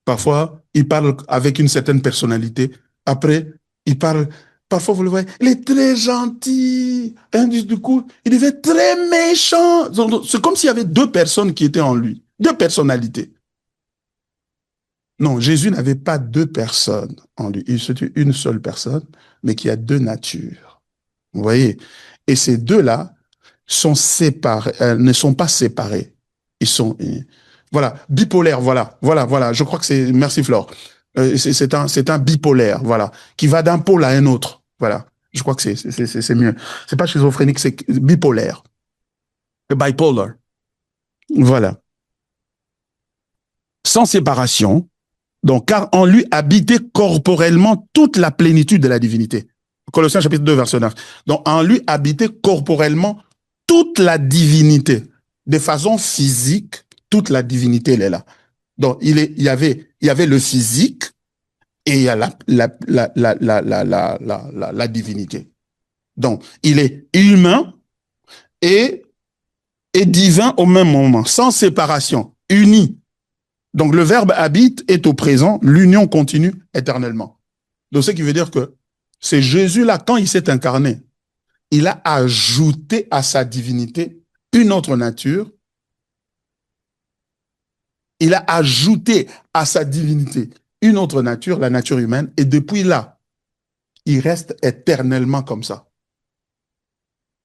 [SPEAKER 1] Parfois, il parle avec une certaine personnalité. Après, il parle, parfois vous le voyez, il est très gentil. Hein, du coup, il devient très méchant. C'est comme s'il y avait deux personnes qui étaient en lui. Deux personnalités. Non, Jésus n'avait pas deux personnes en lui. Il c'était une seule personne, mais qui a deux natures. Vous voyez? Et ces deux-là sont séparés, ne sont pas séparés. Ils sont, voilà, bipolaires, voilà. Je crois que c'est, merci Flore. C'est un bipolaire, voilà, qui va d'un pôle à un autre. Voilà. Je crois que c'est mieux. C'est pas schizophrénique, c'est bipolaire. Bipolar. Voilà. Sans séparation. Donc, car en lui habitait corporellement toute la plénitude de la divinité. Colossiens chapitre 2, verset 9. Donc, en lui habitait corporellement toute la divinité. De façon physique, toute la divinité, elle est là. Donc, il y avait le physique et il y a la divinité. Donc, il est humain et divin au même moment, sans séparation, uni. Donc, le verbe habite est au présent, l'union continue éternellement. Donc, ce qui veut dire que c'est Jésus-là, quand il s'est incarné, il a ajouté à sa divinité une autre nature. Il a ajouté à sa divinité une autre nature, la nature humaine, et depuis là, il reste éternellement comme ça.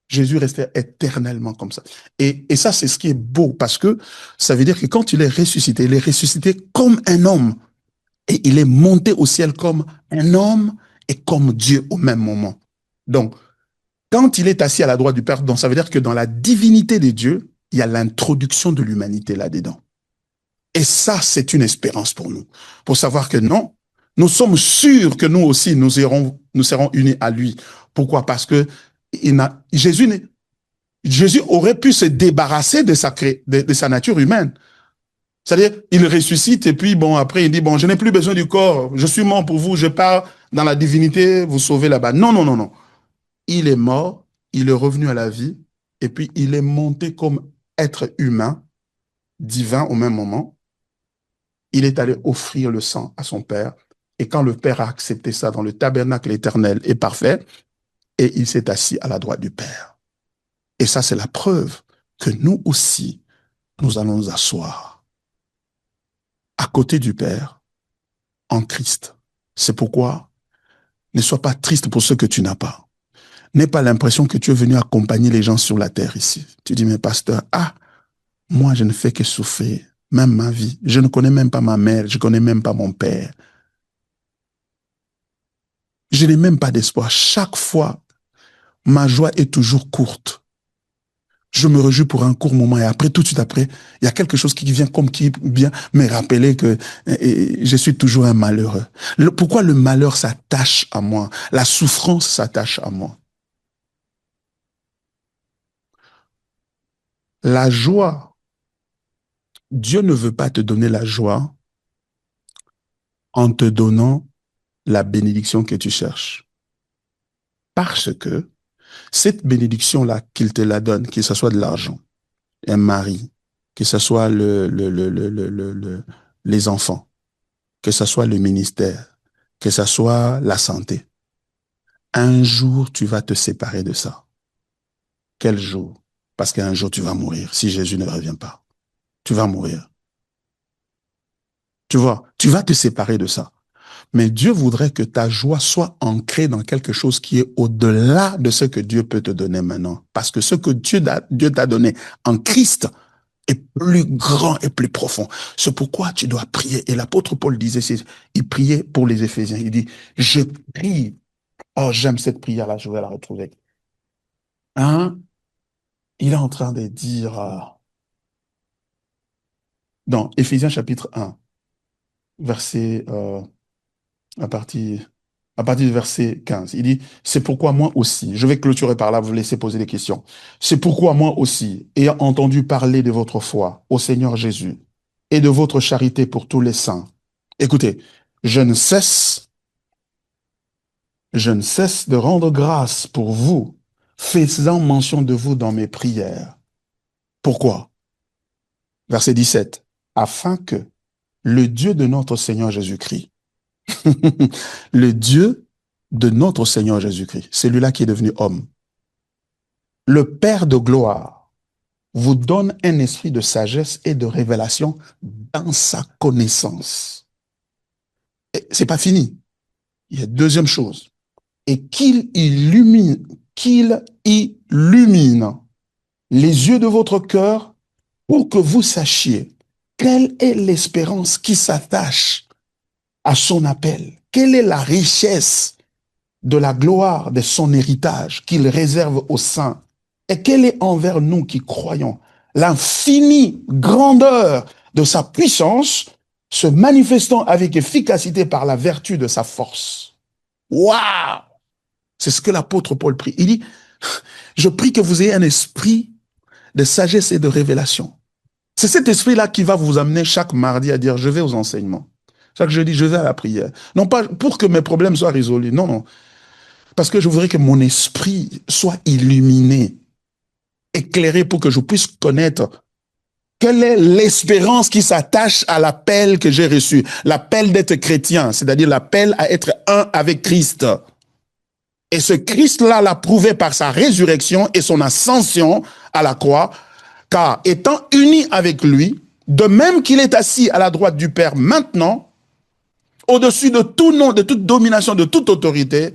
[SPEAKER 1] Jésus restait éternellement comme ça. Et ça, c'est ce qui est beau, parce que ça veut dire que quand il est ressuscité comme un homme, et il est monté au ciel comme un homme et comme Dieu au même moment. Donc, quand il est assis à la droite du Père, donc ça veut dire que dans la divinité de Dieu, il y a l'introduction de l'humanité là-dedans. Et ça, c'est une espérance pour nous, pour savoir que non, nous sommes sûrs que nous aussi, nous serons unis à lui. Pourquoi? Parce que Jésus aurait pu se débarrasser de sa nature humaine. C'est-à-dire, il ressuscite et puis, bon, après, il dit, bon, je n'ai plus besoin du corps, je suis mort pour vous, je pars dans la divinité, vous sauvez là-bas. Non, non, non, non. Il est mort, il est revenu à la vie, et puis il est monté comme être humain, divin au même moment. Il est allé offrir le sang à son Père, et quand le Père a accepté ça dans le tabernacle éternel et parfait, et il s'est assis à la droite du Père. Et ça, c'est la preuve que nous aussi, nous allons nous asseoir à côté du Père en Christ. C'est pourquoi ne sois pas triste pour ce que tu n'as pas. N'aie pas l'impression que tu es venu accompagner les gens sur la terre ici. Tu dis, mais pasteur, moi je ne fais que souffrir, même ma vie. Je ne connais même pas ma mère, je ne connais même pas mon père. Je n'ai même pas d'espoir. Chaque fois, ma joie est toujours courte. Je me réjouis pour un court moment et après, tout de suite après, il y a quelque chose qui vient me rappeler que je suis toujours un malheureux. Pourquoi le malheur s'attache à moi? La souffrance s'attache à moi. La joie, Dieu ne veut pas te donner la joie en te donnant la bénédiction que tu cherches. Parce que cette bénédiction-là qu'il te la donne, que ce soit de l'argent, un mari, que ce soit les enfants, que ce soit le ministère, que ce soit la santé, un jour tu vas te séparer de ça. Quel jour? Parce qu'un jour tu vas mourir si Jésus ne revient pas. Tu vas mourir. Tu vois, tu vas te séparer de ça. Mais Dieu voudrait que ta joie soit ancrée dans quelque chose qui est au-delà de ce que Dieu peut te donner maintenant. Parce que ce que Dieu t'a donné en Christ est plus grand et plus profond. C'est pourquoi tu dois prier. Et l'apôtre Paul disait, il priait pour les Éphésiens. Il dit, je prie. Oh, j'aime cette prière-là, je vais la retrouver. Hein? Il est en train de dire, dans Éphésiens chapitre 1, verset, à partir, à partir du verset 15, il dit, c'est pourquoi moi aussi, je vais clôturer par là, vous laissez poser des questions. C'est pourquoi moi aussi, ayant entendu parler de votre foi au Seigneur Jésus et de votre charité pour tous les saints, écoutez, je ne cesse de rendre grâce pour vous, faisant mention de vous dans mes prières. Pourquoi? Verset 17. Afin que le Dieu de notre Seigneur Jésus-Christ, le Dieu de notre Seigneur Jésus-Christ, celui-là qui est devenu homme, le Père de gloire, vous donne un esprit de sagesse et de révélation dans sa connaissance. Et c'est pas fini. Il y a deuxième chose. Et qu'il illumine les yeux de votre cœur pour que vous sachiez quelle est l'espérance qui s'attache à son appel. Quelle est la richesse de la gloire de son héritage qu'il réserve aux saints? Et quelle est envers nous qui croyons l'infinie grandeur de sa puissance se manifestant avec efficacité par la vertu de sa force? Waouh! C'est ce que l'apôtre Paul prie. Il dit, je prie que vous ayez un esprit de sagesse et de révélation. C'est cet esprit-là qui va vous amener chaque mardi à dire, je vais aux enseignements. Chaque jeudi, je vais à la prière. Non pas pour que mes problèmes soient résolus, non, non. Parce que je voudrais que mon esprit soit illuminé, éclairé pour que je puisse connaître quelle est l'espérance qui s'attache à l'appel que j'ai reçu. L'appel d'être chrétien, c'est-à-dire l'appel à être un avec Christ. Et ce Christ-là l'a prouvé par sa résurrection et son ascension à la croix, car étant uni avec lui, de même qu'il est assis à la droite du Père maintenant, au-dessus de tout nom, de toute domination, de toute autorité,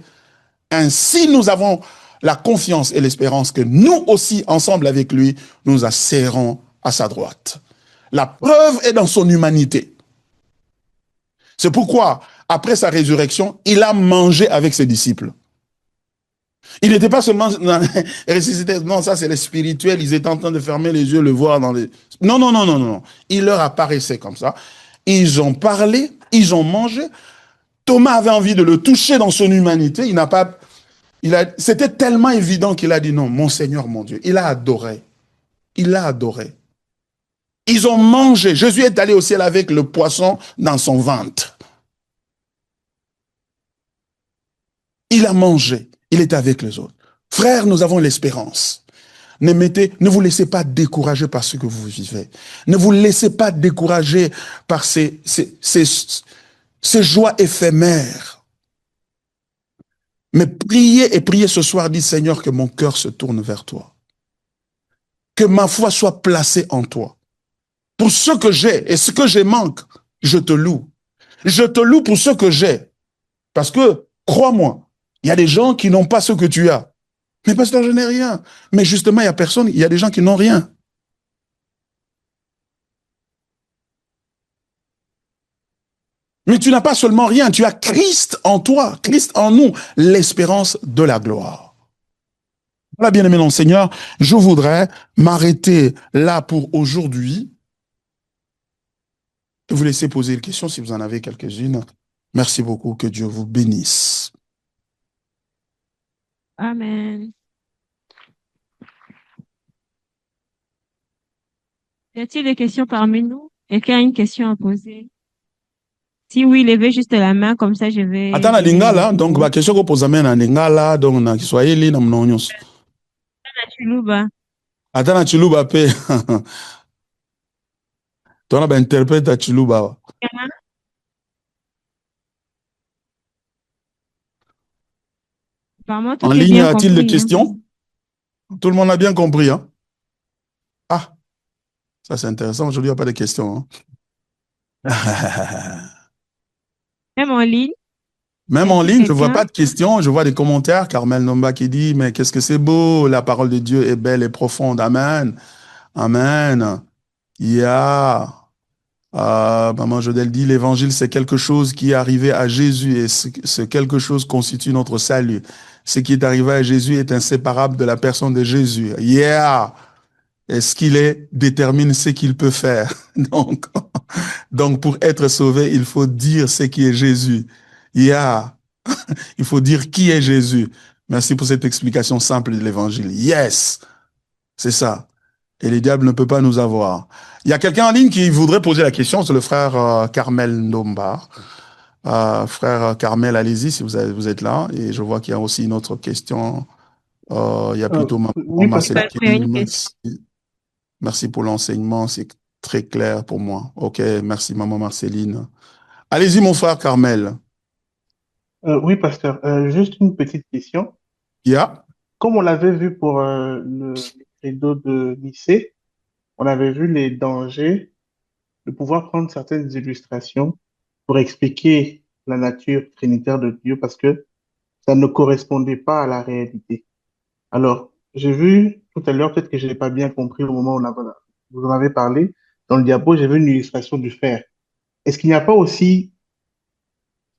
[SPEAKER 1] ainsi nous avons la confiance et l'espérance que nous aussi, ensemble avec lui, nous asserrons à sa droite. La preuve est dans son humanité. C'est pourquoi, après sa résurrection, il a mangé avec ses disciples. Il n'était pas seulement ressuscité. Non, ça c'est le spirituel. Ils étaient en train de fermer les yeux, le voir dans les... Non, non, non, non, non. Il leur apparaissait comme ça. Ils ont parlé, ils ont mangé. Thomas avait envie de le toucher dans son humanité. C'était tellement évident qu'il a dit non, mon Seigneur, mon Dieu. Il a adoré. Il a adoré. Ils ont mangé. Jésus est allé au ciel avec le poisson dans son ventre. Il a mangé. Il est avec les autres. Frères, nous avons l'espérance. Ne vous laissez pas décourager par ce que vous vivez. Ne vous laissez pas décourager par ces joies éphémères. Mais priez et priez ce soir, dit Seigneur, que mon cœur se tourne vers toi. Que ma foi soit placée en toi. Pour ce que j'ai et ce que j'ai manque, je te loue. Je te loue pour ce que j'ai. Parce que, crois-moi, il y a des gens qui n'ont pas ce que tu as. Mais pasteur, je n'ai rien. Mais justement, il y a des gens qui n'ont rien. Mais tu n'as pas seulement rien, tu as Christ en toi, Christ en nous, l'espérance de la gloire. Voilà, bien-aimé dans le Seigneur, je voudrais m'arrêter là pour aujourd'hui. Je vais vous laisser poser une question si vous en avez quelques-unes. Merci beaucoup, que Dieu vous bénisse.
[SPEAKER 2] Amen. Y a-t-il des questions parmi nous? Quelqu'un a une question à poser? Si oui, levez juste la main, comme ça je vais
[SPEAKER 1] Attends,
[SPEAKER 2] donner le
[SPEAKER 1] lingala, donc,
[SPEAKER 2] micro.
[SPEAKER 1] question que pose na lingala, donc, na Kiswahili, na mnonyos.
[SPEAKER 2] Chuluba.
[SPEAKER 1] Attends, na Chiluba, pe. Toi, na interprète à Chiluba.
[SPEAKER 2] Apparemment,
[SPEAKER 1] En
[SPEAKER 2] tout est
[SPEAKER 1] ligne, y
[SPEAKER 2] bien
[SPEAKER 1] a-t-il des
[SPEAKER 2] compris, hein.
[SPEAKER 1] questions? Tout le monde a bien compris, hein? Ah, ça c'est intéressant, aujourd'hui, il n'y a pas de questions, hein?
[SPEAKER 2] Même en ligne.
[SPEAKER 1] Même
[SPEAKER 2] Y
[SPEAKER 1] en
[SPEAKER 2] a-t-il
[SPEAKER 1] ligne, je vois
[SPEAKER 2] quelqu'un?
[SPEAKER 1] pas de questions, je vois des commentaires. Carmel Nomba qui dit, mais qu'est-ce que c'est beau, la parole de Dieu est belle et profonde. Amen. Amen. Yeah. Maman Jodel dit, l'évangile, c'est quelque chose qui est arrivé à Jésus et ce quelque chose constitue notre salut. Ce qui est arrivé à Jésus est inséparable de la personne de Jésus. Yeah! Et ce qu'il est détermine ce qu'il peut faire. Donc, donc, pour être sauvé, il faut dire ce qui est Jésus. Yeah! Il faut dire qui est Jésus. Merci pour cette explication simple de l'évangile. Yes! C'est ça. Et les diables ne peuvent pas nous avoir. Il y a quelqu'un en ligne qui voudrait poser la question, c'est le frère Carmel Ndomba. Frère Carmel, allez-y si vous êtes là. Et je vois qu'il y a aussi une autre question. Il y a plutôt maman
[SPEAKER 3] Oui,
[SPEAKER 2] Je peux
[SPEAKER 3] pasteur.
[SPEAKER 1] Marcel qui
[SPEAKER 2] faire
[SPEAKER 1] dit
[SPEAKER 2] une question.
[SPEAKER 1] merci, merci pour l'enseignement, c'est très clair pour moi. Ok, merci maman Marceline. Allez-y mon frère Carmel.
[SPEAKER 3] Oui, pasteur. Juste une petite question.
[SPEAKER 1] Yeah.
[SPEAKER 3] Comme on l'avait vu pour le credo de Nicée, on avait vu les dangers de pouvoir prendre certaines illustrations pour expliquer la nature trinitaire de Dieu parce que ça ne correspondait pas à la réalité. Alors, j'ai vu tout à l'heure, peut-être que je n'ai pas bien compris au moment où vous en avez parlé, dans le diapo, j'ai vu une illustration du fer. Est-ce qu'il n'y a pas aussi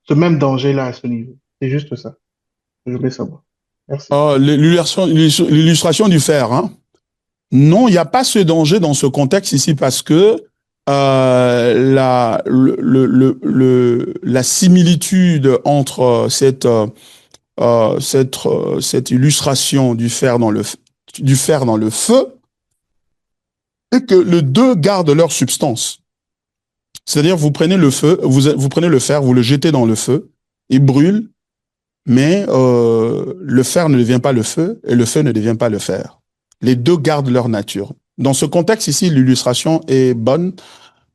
[SPEAKER 3] ce même danger-là à ce niveau? C'est juste ça. Je voulais savoir. Merci.
[SPEAKER 1] L'illustration du fer, hein? Non, il n'y a pas ce danger dans ce contexte ici parce que la similitude entre cette illustration du fer dans le feu est que les deux gardent leur substance. C'est-à-dire, vous prenez le feu, vous prenez le fer, vous le jetez dans le feu, il brûle, mais le fer ne devient pas le feu et le feu ne devient pas le fer. Les deux gardent leur nature. Dans ce contexte ici, l'illustration est bonne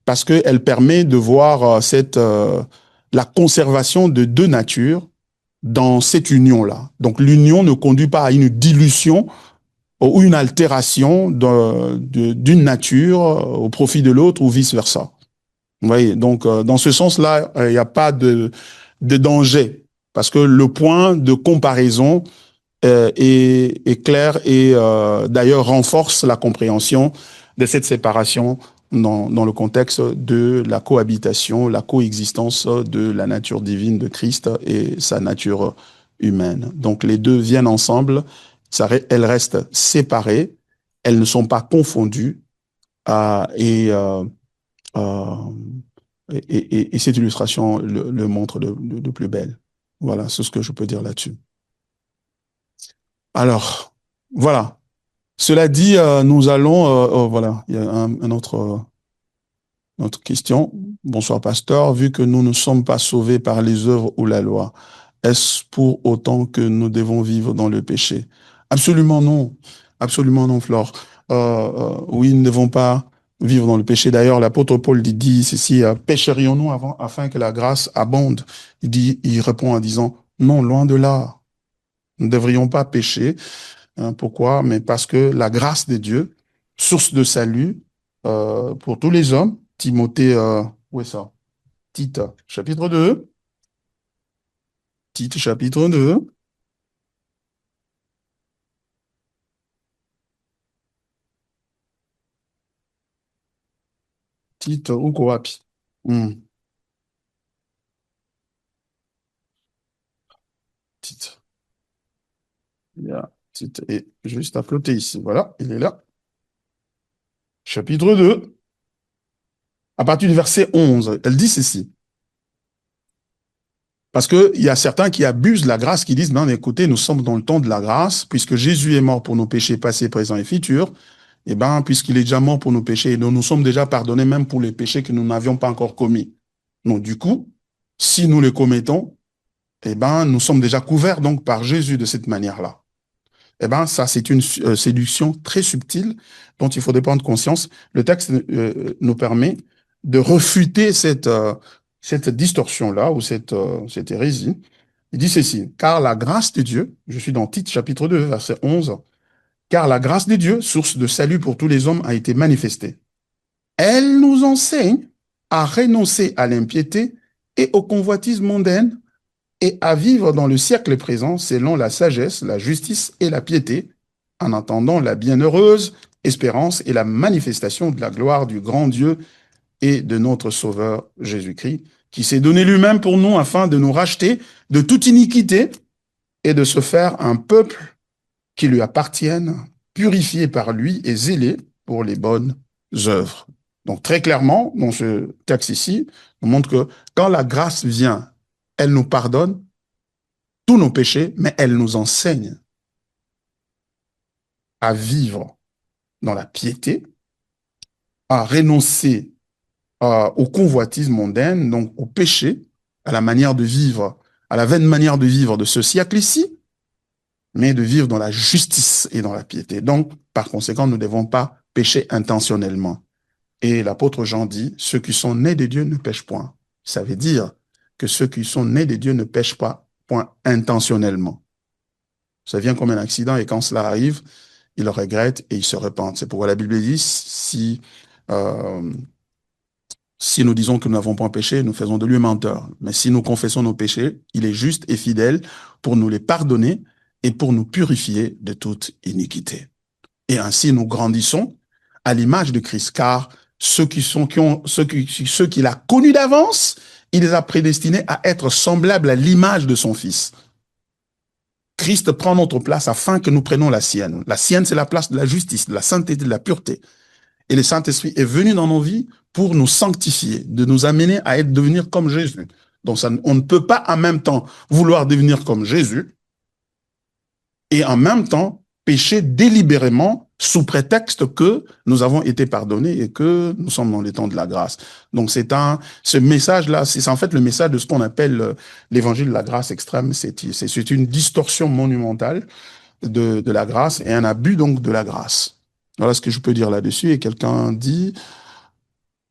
[SPEAKER 1] parce qu'elle permet de voir la conservation de deux natures dans cette union-là. Donc l'union ne conduit pas à une dilution ou une altération d'une nature au profit de l'autre ou vice-versa. Vous voyez, donc dans ce sens-là, il n'y a pas de danger parce que le point de comparaison est clair et d'ailleurs renforce la compréhension de cette séparation dans le contexte de la cohabitation, la coexistence de la nature divine de Christ et sa nature humaine. Donc les deux viennent ensemble, elles restent séparées, elles ne sont pas confondues euh, et, euh, euh, et cette illustration le montre de plus belle. Voilà, c'est ce que je peux dire là-dessus. Alors, voilà. Cela dit, nous allons, voilà, il y a un autre question. Bonsoir, pasteur. Vu que nous ne sommes pas sauvés par les œuvres ou la loi, est-ce pour autant que nous devons vivre dans le péché? Absolument non. Absolument non, Flore. Oui, nous ne devons pas vivre dans le péché. D'ailleurs, l'apôtre Paul dit ceci, pécherions-nous afin que la grâce abonde? Il répond en disant, non, loin de là. Nous ne devrions pas pécher. Hein, pourquoi? Mais parce que la grâce de Dieu, source de salut pour tous les hommes, Timothée, où est ça? Tite, chapitre 2. Tite, chapitre 2. Tite, uko wapi? Tite. Tite est juste à côté ici. Voilà, il est là. Chapitre 2, à partir du verset 11, elle dit ceci. Parce qu'il y a certains qui abusent de la grâce, qui disent, non, écoutez, nous sommes dans le temps de la grâce, puisque Jésus est mort pour nos péchés passés, présents et futurs, eh bien, puisqu'il est déjà mort pour nos péchés, nous sommes déjà pardonnés même pour les péchés que nous n'avions pas encore commis. Donc, du coup, si nous les commettons, eh ben, nous sommes déjà couverts donc par Jésus de cette manière-là. Eh ben, ça, c'est une séduction très subtile dont il faut prendre conscience. Le texte nous permet de refuter cette distorsion-là ou cette hérésie. Il dit ceci, car la grâce de Dieu, je suis dans Tite chapitre 2, verset 11, car la grâce de Dieu, source de salut pour tous les hommes, a été manifestée. Elle nous enseigne à renoncer à l'impiété et aux convoitises mondaines et à vivre dans le siècle présent selon la sagesse, la justice et la piété, en attendant la bienheureuse espérance et la manifestation de la gloire du grand Dieu et de notre Sauveur Jésus-Christ, qui s'est donné lui-même pour nous afin de nous racheter de toute iniquité et de se faire un peuple qui lui appartienne, purifié par lui et zélé pour les bonnes œuvres. Donc très clairement, dans ce texte ici, on montre que quand la grâce vient, elle nous pardonne tous nos péchés, mais elle nous enseigne à vivre dans la piété, à renoncer aux convoitises mondaines, donc au péché, à la manière de vivre, à la vaine manière de vivre de ce siècle ici, mais de vivre dans la justice et dans la piété. Donc, par conséquent, nous ne devons pas pécher intentionnellement. Et l'apôtre Jean dit, ceux qui sont nés de Dieu ne pêchent point. Ça veut dire que ceux qui sont nés de Dieu ne pêchent pas, point intentionnellement. Ça vient comme un accident et quand cela arrive, ils le regrettent et ils se repentent. C'est pourquoi la Bible dit, si nous disons que nous n'avons point péché, nous faisons de lui un menteur. Mais si nous confessons nos péchés, il est juste et fidèle pour nous les pardonner et pour nous purifier de toute iniquité. Et ainsi, nous grandissons à l'image de Christ, car ceux qu'il a connus d'avance, il les a prédestinés à être semblables à l'image de son Fils. Christ prend notre place afin que nous prenions la sienne. La sienne, c'est la place de la justice, de la sainteté, de la pureté. Et le Saint-Esprit est venu dans nos vies pour nous sanctifier, de nous amener à devenir comme Jésus. Donc, on ne peut pas en même temps vouloir devenir comme Jésus et en même temps pécher délibérément sous prétexte que nous avons été pardonnés et que nous sommes dans les temps de la grâce. Donc, ce message-là, c'est en fait le message de ce qu'on appelle l'évangile de la grâce extrême. C'est une distorsion monumentale de la grâce et un abus donc de la grâce. Voilà ce que je peux dire là-dessus. Et quelqu'un dit,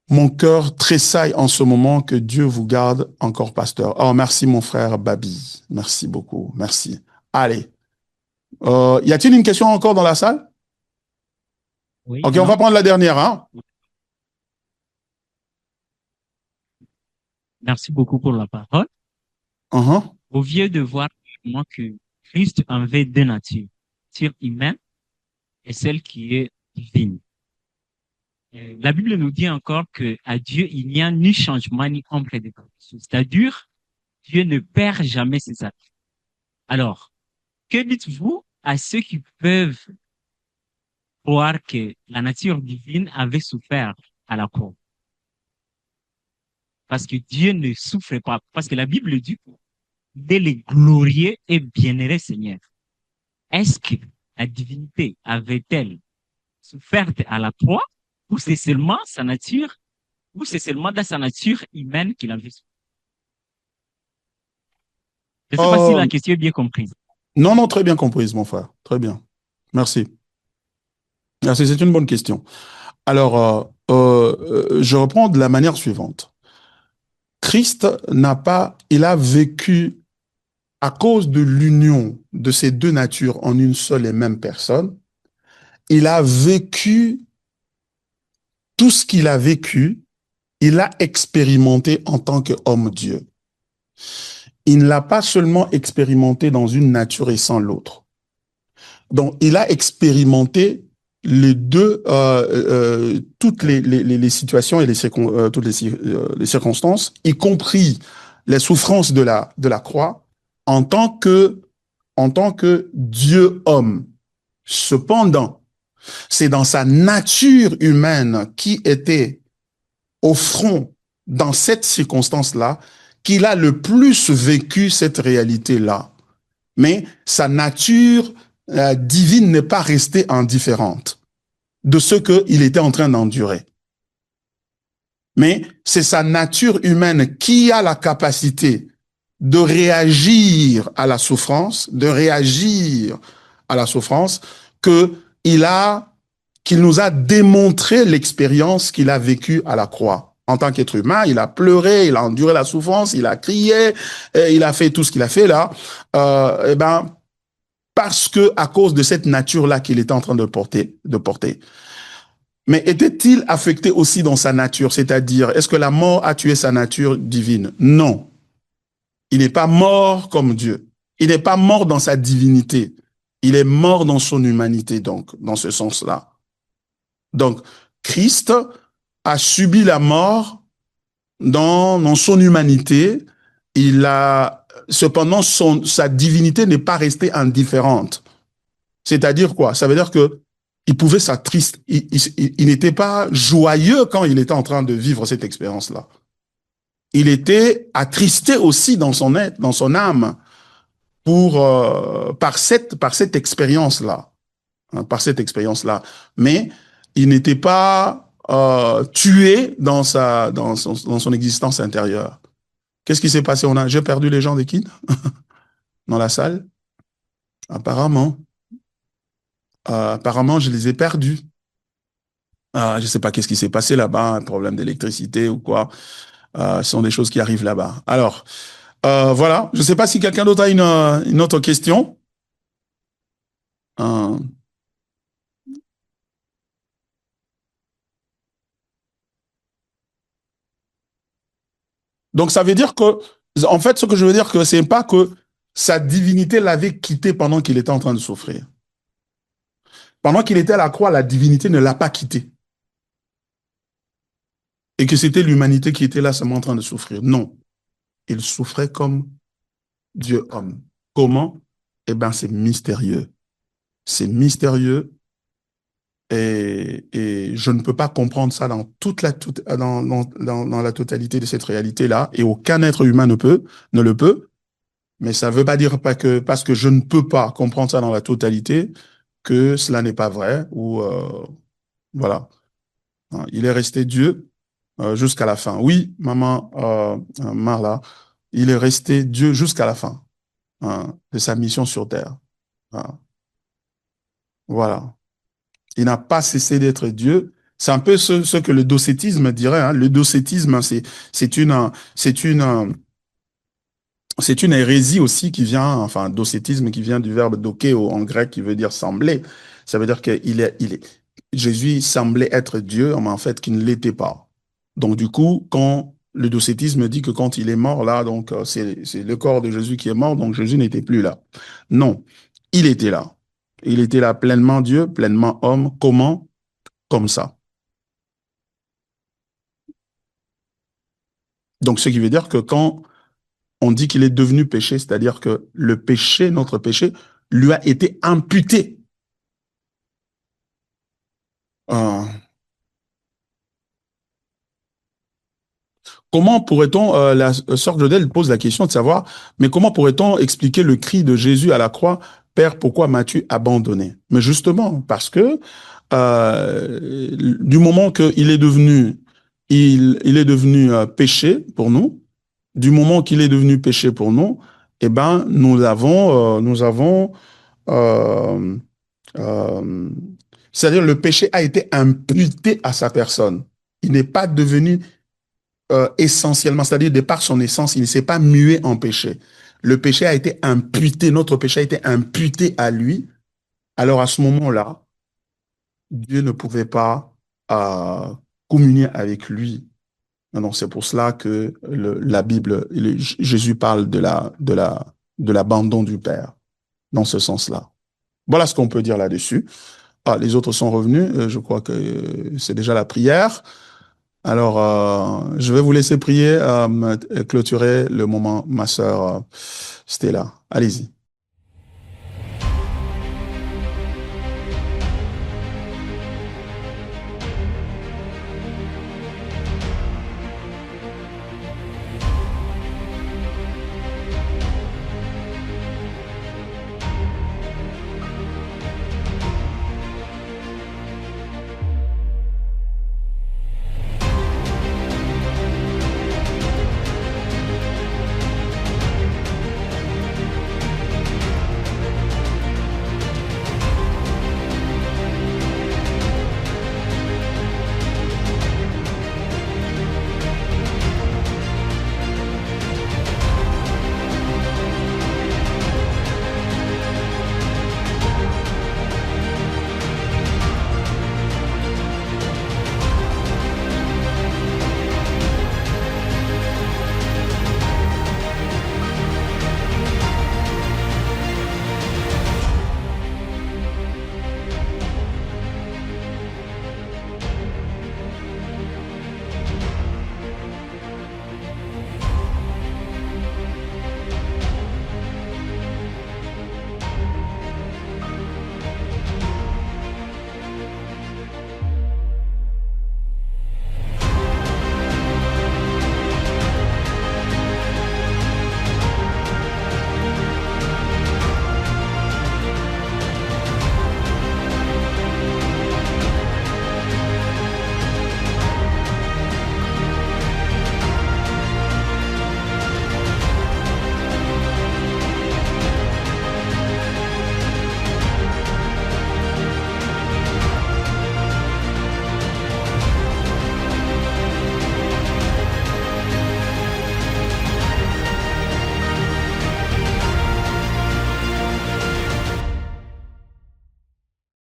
[SPEAKER 1] mon cœur tressaille en ce moment, que Dieu vous garde encore, pasteur. Oh, merci mon frère Babi. Merci beaucoup. Merci. Allez. Y a-t-il une question encore dans la salle?
[SPEAKER 4] Oui,
[SPEAKER 1] Ok,
[SPEAKER 4] non.
[SPEAKER 1] on va prendre la dernière. Hein?
[SPEAKER 4] Merci beaucoup pour la parole.
[SPEAKER 1] Uh-huh.
[SPEAKER 4] Au vieux de voir moi que Christ avait deux natures, nature humaine et celle qui est divine. La Bible nous dit encore que à Dieu, il n'y a ni changement ni ombre de corruption. C'est-à-dire, Dieu ne perd jamais ses actes. Alors, que dites-vous à ceux qui peuvent croire que la nature divine avait souffert à la croix? Parce que Dieu ne souffre pas. Parce que la Bible dit de le glorieux et bienheureux Seigneur. Est-ce que la divinité avait-elle souffert à la croix ou c'est seulement sa nature, ou c'est seulement dans sa nature humaine qu'il avait souffert? Je ne sais pas si la question est bien comprise.
[SPEAKER 1] Non, non, très bien comprise, mon frère. Très bien. Merci. Merci, c'est une bonne question. Alors, je reprends de la manière suivante. Christ il a vécu à cause de l'union de ces deux natures en une seule et même personne. Il a vécu tout ce qu'il a vécu, il a expérimenté en tant qu'homme-dieu. Il ne l'a pas seulement expérimenté dans une nature et sans l'autre. Donc, il a expérimenté les deux, toutes les situations et toutes les circonstances, y compris les souffrances de la croix, en tant que Dieu homme. Cependant, c'est dans sa nature humaine qui était au front dans cette circonstance-là qu'il a le plus vécu cette réalité-là. Mais sa nature divine n'est pas restée indifférente de ce qu'il était en train d'endurer. Mais c'est sa nature humaine qui a la capacité de réagir à la souffrance, qu'il nous a démontré l'expérience qu'il a vécue à la croix. En tant qu'être humain, il a pleuré, il a enduré la souffrance, il a crié, il a fait tout ce qu'il a fait là. Parce que à cause de cette nature-là qu'il était en train de porter. Mais était-il affecté aussi dans sa nature? C'est-à-dire, est-ce que la mort a tué sa nature divine? Non. Il n'est pas mort comme Dieu. Il n'est pas mort dans sa divinité. Il est mort dans son humanité, donc, dans ce sens-là. Donc, Christ a subi la mort dans son humanité. Cependant, sa divinité n'est pas restée indifférente. C'est-à-dire quoi? Ça veut dire que il pouvait s'attrister. Il n'était pas joyeux quand il était en train de vivre cette expérience-là. Il était attristé aussi dans son être, dans son âme, par cette expérience-là, hein, par cette expérience-là. Mais il n'était pas tué dans son existence intérieure. Qu'est-ce qui s'est passé? J'ai perdu les gens de qui dans la salle? Apparemment. Apparemment, je les ai perdus. Je ne sais pas qu'est-ce qui s'est passé là-bas, un problème d'électricité ou quoi. Ce sont des choses qui arrivent là-bas. Alors, voilà. Je ne sais pas si quelqu'un d'autre a une autre question. Euh, Donc, ça veut dire que, en fait, ce que je veux dire, que c'est pas que sa divinité l'avait quitté pendant qu'il était en train de souffrir. Pendant qu'il était à la croix, la divinité ne l'a pas quitté. Et que c'était l'humanité qui était là seulement en train de souffrir. Non. Il souffrait comme Dieu homme. Comment? Eh bien, c'est mystérieux. C'est mystérieux. Et je ne peux pas comprendre ça dans dans la totalité de cette réalité-là. Et aucun être humain ne le peut. Mais ça ne veut pas dire pas que, parce que je ne peux pas comprendre ça dans la totalité, que cela n'est pas vrai. Ou voilà. Il est resté Dieu jusqu'à la fin. Oui, maman Marla, il est resté Dieu jusqu'à la fin de sa mission sur Terre. Hein. Voilà. Il n'a pas cessé d'être Dieu. C'est un peu ce que le docétisme dirait. Hein. Le docétisme, c'est une hérésie aussi qui vient, enfin, docétisme qui vient du verbe dokeo en grec qui veut dire sembler. Ça veut dire que Jésus semblait être Dieu, mais en fait, qu'il ne l'était pas. Donc, du coup, quand le docétisme dit que quand il est mort là, donc c'est le corps de Jésus qui est mort, donc Jésus n'était plus là. Non, il était là. Il était là pleinement Dieu, pleinement homme. Comment? Comme ça. Donc, ce qui veut dire que quand on dit qu'il est devenu péché, c'est-à-dire que le péché, notre péché, lui a été imputé. Comment pourrait-on, la sœur Jodelle pose la question de savoir, mais comment pourrait-on expliquer le cri de Jésus à la croix, Père, pourquoi m'as-tu abandonné? Mais justement, parce que du moment qu'il est devenu, il est devenu péché pour nous, du moment qu'il est devenu péché pour nous, eh ben, euh, euh, c'est-à-dire le péché a été imputé à sa personne. Il n'est pas devenu essentiellement, c'est-à-dire de par son essence, il ne s'est pas mué en péché. Le péché a été imputé, notre péché a été imputé à lui. Alors à ce moment-là, Dieu ne pouvait pas communier avec lui. Donc c'est pour cela que la Bible, Jésus parle de l'abandon du Père, dans ce sens-là. Voilà ce qu'on peut dire là-dessus. Les autres sont revenus. Je crois que c'est déjà la prière. Alors, je vais vous laisser prier, clôturer le moment, ma sœur Stella. Allez-y.